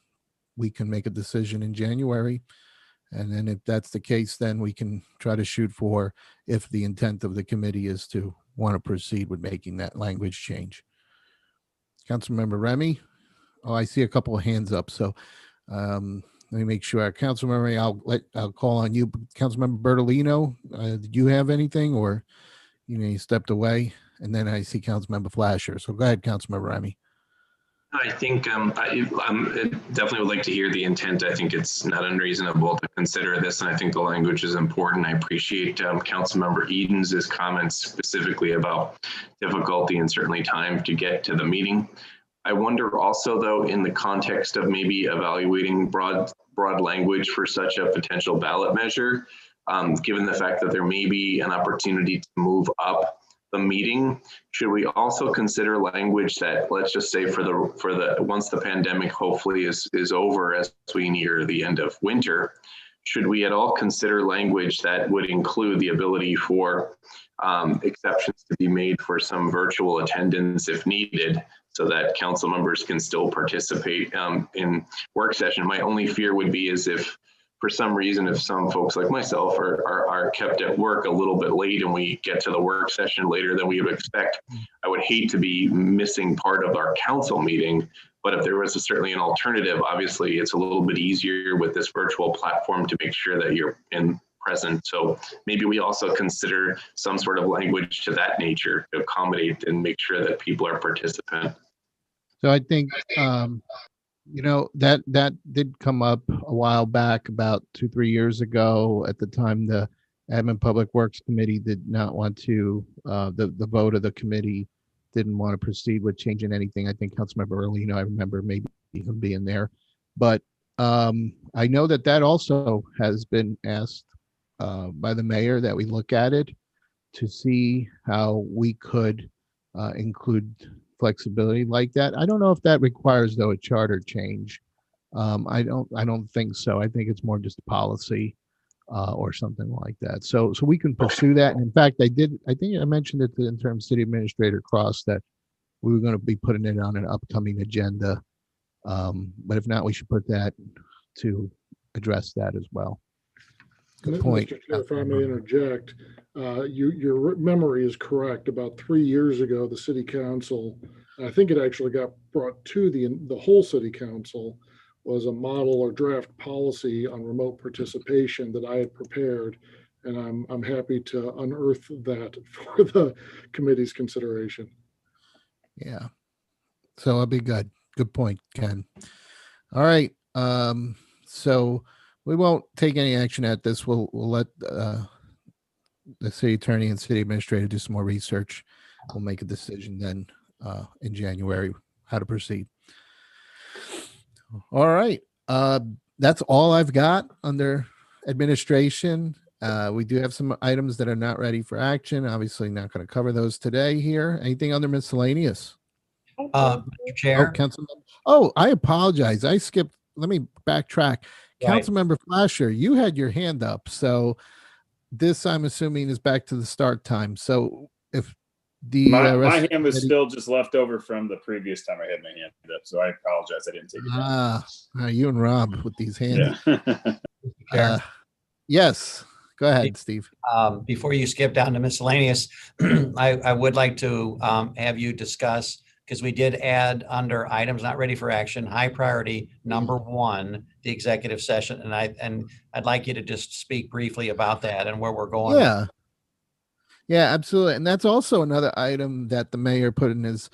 we can make a decision in January. And then if that's the case, then we can try to shoot for, if the intent of the committee is to want to proceed with making that language change. Councilmember Remy. Oh, I see a couple of hands up. So let me make sure. Councilmember Remy, I'll call on you. Councilmember Bertolino, did you have anything, or you stepped away? And then I see Councilmember Flasher. So go ahead, Councilmember Remy.
I think I definitely would like to hear the intent. I think it's not unreasonable to consider this, and I think the language is important. I appreciate Councilmember Edens' comments specifically about difficulty and certainly time to get to the meeting. I wonder also, though, in the context of maybe evaluating broad language for such a potential ballot measure, given the fact that there may be an opportunity to move up the meeting, should we also consider language that, let's just say for the once the pandemic hopefully is over as we near the end of winter, should we at all consider language that would include the ability for exceptions to be made for some virtual attendance if needed, so that council members can still participate in work session? My only fear would be is if for some reason, if some folks like myself are kept at work a little bit late and we get to the work session later than we would expect, I would hate to be missing part of our council meeting. But if there was certainly an alternative, obviously it's a little bit easier with this virtual platform to make sure that you're present. So maybe we also consider some sort of language to that nature to accommodate and make sure that people are participant.
So I think, that did come up a while back, about 2-3 years ago. At the time, the Admin Public Works Committee did not want to, the vote of the committee didn't want to proceed with changing anything. I think Councilmember Erlino, I remember maybe him being there. But I know that also has been asked by the mayor, that we look at it to see how we could include flexibility like that. I don't know if that requires, though, a charter change. I don't think so. I think it's more just a policy or something like that. So we can pursue that. And in fact, I think I mentioned it to the interim city administrator Cross that we were going to be putting it on an upcoming agenda. But if not, we should put that to address that as well. Good point.
Mr. Chair, if I may interject, your memory is correct. About 3 years ago, the city council, I think it actually got brought to the whole city council, was a model or draft policy on remote participation that I had prepared, and I'm happy to unearth that for the committee's consideration.
Yeah. So I'll be good. Good point, Ken. All right. So we won't take any action at this. We'll let the city attorney and city administrator do some more research. We'll make a decision then in January how to proceed. All right. That's all I've got under administration. We do have some items that are not ready for action. Obviously not going to cover those today here. Anything under miscellaneous?
Mr. Chair.
I apologize. I skipped. Let me backtrack. Councilmember Flasher, you had your hand up. So this, I'm assuming, is back to the start time. So if the
my hand was still just left over from the previous time I had my hand up, so I apologize. I didn't take it down.
You and Rob with these hands.
Yeah.
Yes. Go ahead, Steve.
Before you skip down to miscellaneous, I would like to have you discuss, because we did add under items not ready for action, high priority number 1, the executive session, and I'd like you to just speak briefly about that and where we're going.
Yeah, absolutely. And that's also another item that the mayor put in his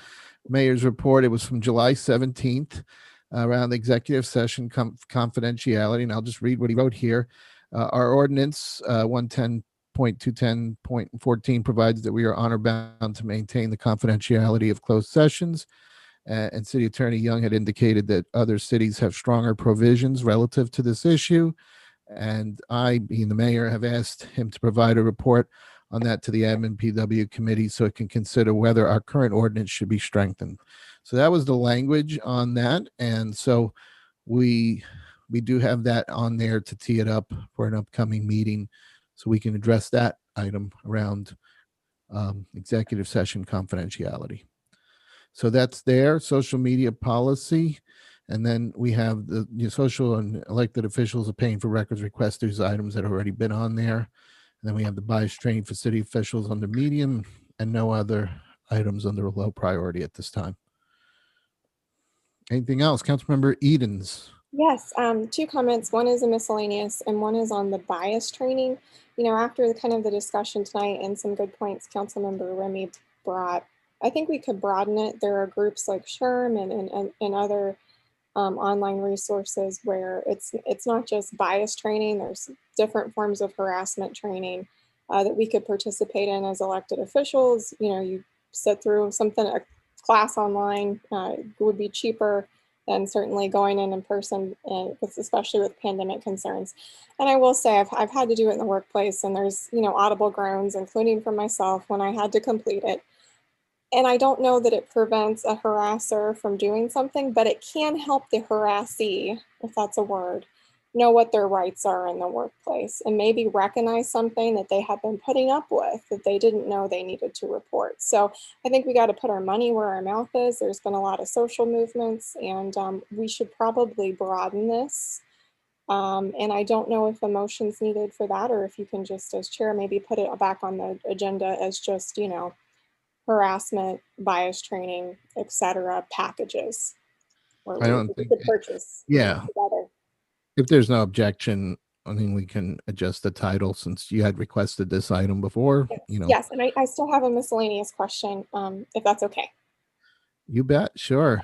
mayor's report. It was from July 17th around the executive session confidentiality. And I'll just read what he wrote here. Our ordinance 110.210.14 provides that we are honor bound to maintain the confidentiality of closed sessions. And City Attorney Young had indicated that other cities have stronger provisions relative to this issue. And I, being the mayor, have asked him to provide a report on that to the admin PW committee so it can consider whether our current ordinance should be strengthened. So that was the language on that. And so we do have that on there to tee it up for an upcoming meeting so we can address that item around executive session confidentiality. So that's there, social media policy. And then we have the social and elected officials are paying for records requests. There's items that have already been on there. And then we have the bias training for city officials under medium and no other items under low priority at this time. Anything else? Councilmember Edens.
Yes, two comments. One is a miscellaneous and one is on the bias training. After the discussion tonight and some good points Councilmember Remy brought, I think we could broaden it. There are groups like SHRM and other online resources where it's not just bias training. There's different forms of harassment training that we could participate in as elected officials. You sit through a class online would be cheaper than certainly going in person, especially with pandemic concerns. And I will say I've had to do it in the workplace, and there's audible groans, including from myself, when I had to complete it. And I don't know that it prevents a harasser from doing something, but it can help the harassee, if that's a word, know what their rights are in the workplace and maybe recognize something that they have been putting up with that they didn't know they needed to report. So I think we got to put our money where our mouth is. There's been a lot of social movements, and we should probably broaden this. And I don't know if a motion's needed for that, or if you can just, as chair, maybe put it back on the agenda as just, harassment, bias training, etc. packages. Or
I don't
we
think
could purchase together.
If there's no objection, I think we can adjust the title since you had requested this item before.
Yes, and I still have a miscellaneous question, if that's okay.
You bet, sure.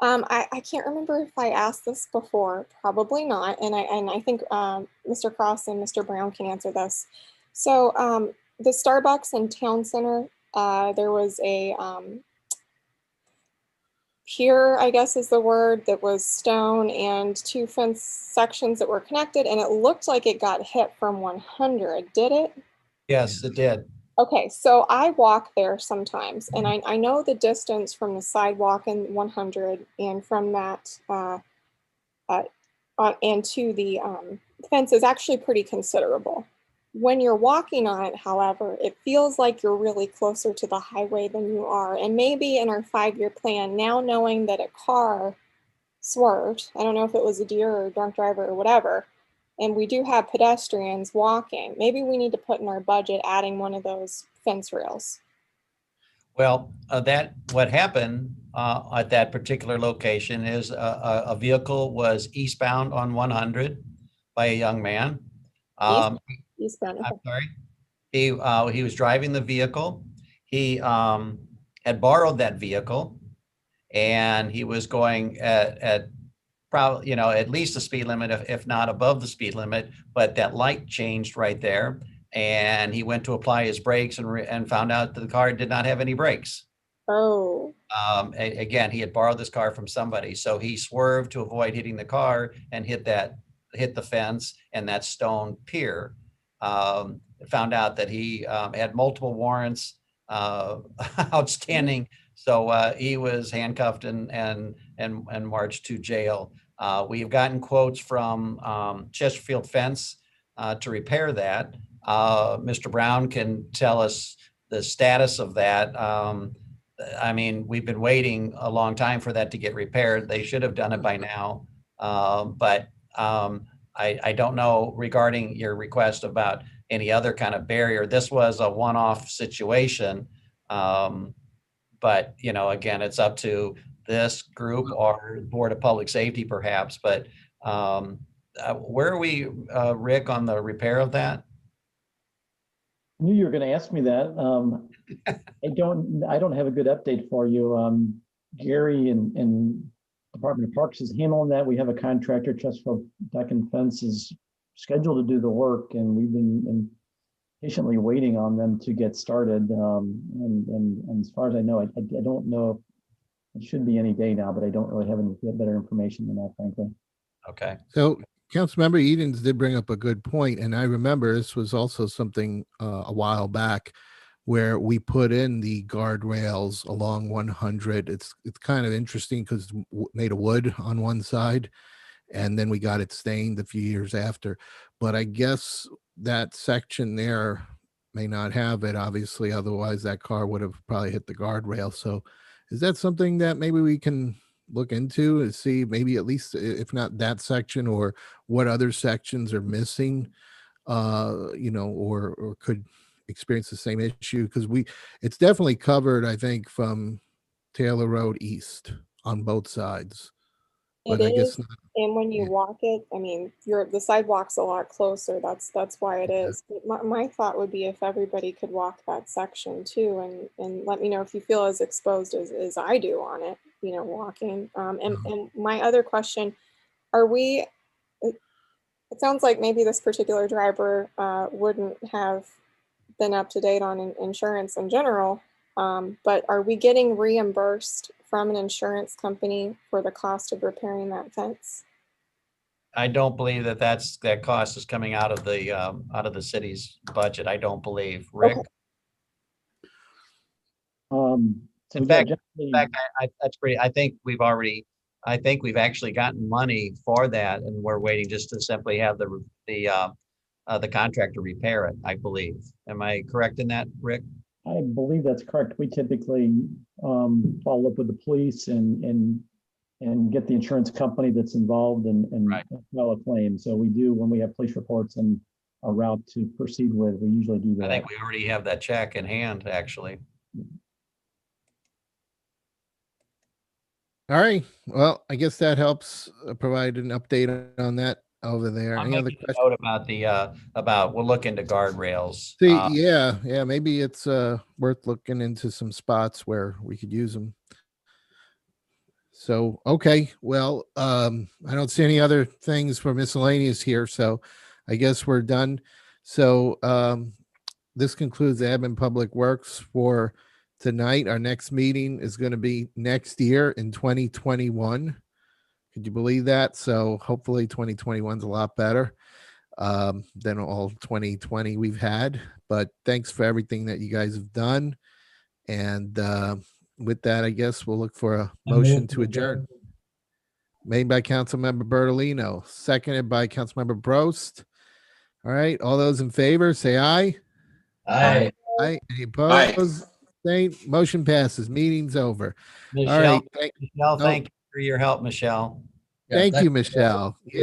I can't remember if I asked this before, probably not, and I think Mr. Cross and Mr. Brown can answer this. So the Starbucks in Town Center, there was a pier, I guess is the word, that was stone and two fence sections that were connected, and it looked like it got hit from 100. Did it?
Yes, it did.
Okay, so I walk there sometimes, and I know the distance from the sidewalk in 100 and from that and to the fence is actually pretty considerable. When you're walking on it, however, it feels like you're really closer to the highway than you are. And maybe in our 5-year plan, now knowing that a car swerved, I don't know if it was a deer or a drunk driver or whatever, and we do have pedestrians walking, maybe we need to put in our budget adding one of those fence rails.
Well, what happened at that particular location is a vehicle was eastbound on 100 by a young man.
Eastbound.
I'm sorry. He was driving the vehicle. He had borrowed that vehicle, and he was going at probably at least the speed limit, if not above the speed limit. But that light changed right there, and he went to apply his brakes and found out that the car did not have any brakes.
Oh.
Again, he had borrowed this car from somebody, so he swerved to avoid hitting the car and hit the fence and that stone pier. Found out that he had multiple warrants outstanding, so he was handcuffed and marched to jail. We've gotten quotes from Chesterfield Fence to repair that. Mr. Brown can tell us the status of that. I mean, we've been waiting a long time for that to get repaired. They should have done it by now, but I don't know regarding your request about any other kind of barrier. This was a one-off situation. But, again, it's up to this group or Board of Public Safety perhaps. But where are we, Rick, on the repair of that?
I knew you were going to ask me that. I don't have a good update for you. Gary and Department of Parks is handling that. We have a contractor, Chesterfield Deck and Fence, is scheduled to do the work, and we've been patiently waiting on them to get started. And as far as I know, I don't know It should be any day now, but I don't really have any better information than that, frankly.
Okay.
So Councilmember Edens did bring up a good point, and I remember this was also something a while back where we put in the guardrails along 100. It's kind of interesting because it's made of wood on one side, and then we got it stained a few years after. But I guess that section there may not have it, obviously, otherwise that car would have probably hit the guardrail. So is that something that maybe we can look into and see, maybe at least if not that section, or what other sections are missing, or could experience the same issue? Because it's definitely covered, I think, from Taylor Road east on both sides.
It
But I guess
is,
not.
and when you
Yeah.
walk it, I mean, the sidewalk's a lot closer. That's why it
Okay.
is. But my thought would be if everybody could walk that section too, and let me know if you feel as exposed as I do on it, walking. And my other question, are we? It sounds like maybe this particular driver wouldn't have been up to date on insurance in general. But are we getting reimbursed from an insurance company for the cost of repairing that fence?
I don't believe that cost is coming out of the city's budget. I don't believe. Rick?
Okay.
So
In
yeah,
fact,
generally,
that's pretty, I think we've actually gotten money for that, and we're waiting just to simply have the contractor repair it, I believe. Am I correct in that, Rick?
I believe that's correct. We typically follow up with the police and get the insurance company that's involved and
Right.
file a claim. So we do, when we have police reports and a route to proceed with, we usually do
I
that.
think we already have that check in hand, actually.
All right. Well, I guess that helps provide an update on that over there.
I'm
Any other
making a
questions?
note about we'll look into guardrails.
See, yeah, maybe it's worth looking into some spots where we could use them. So, okay, well, I don't see any other things for miscellaneous here, so I guess we're done. So, this concludes Admin Public Works for tonight. Our next meeting is going to be next year in 2021. Could you believe that? So hopefully 2021 is a lot better than all 2020 we've had. But thanks for everything that you guys have done. And with that, I guess we'll look for a motion to adjourn. Made by Councilmember Bertolino, seconded by Councilmember Brost. All right, all those in favor, say aye.
Aye.
Aye. Any opposed? Abstained? Motion passes. Meeting's over.
Michelle,
All right.
Michelle, thank you for your help, Michelle.
Thank you, Michelle. Yeah.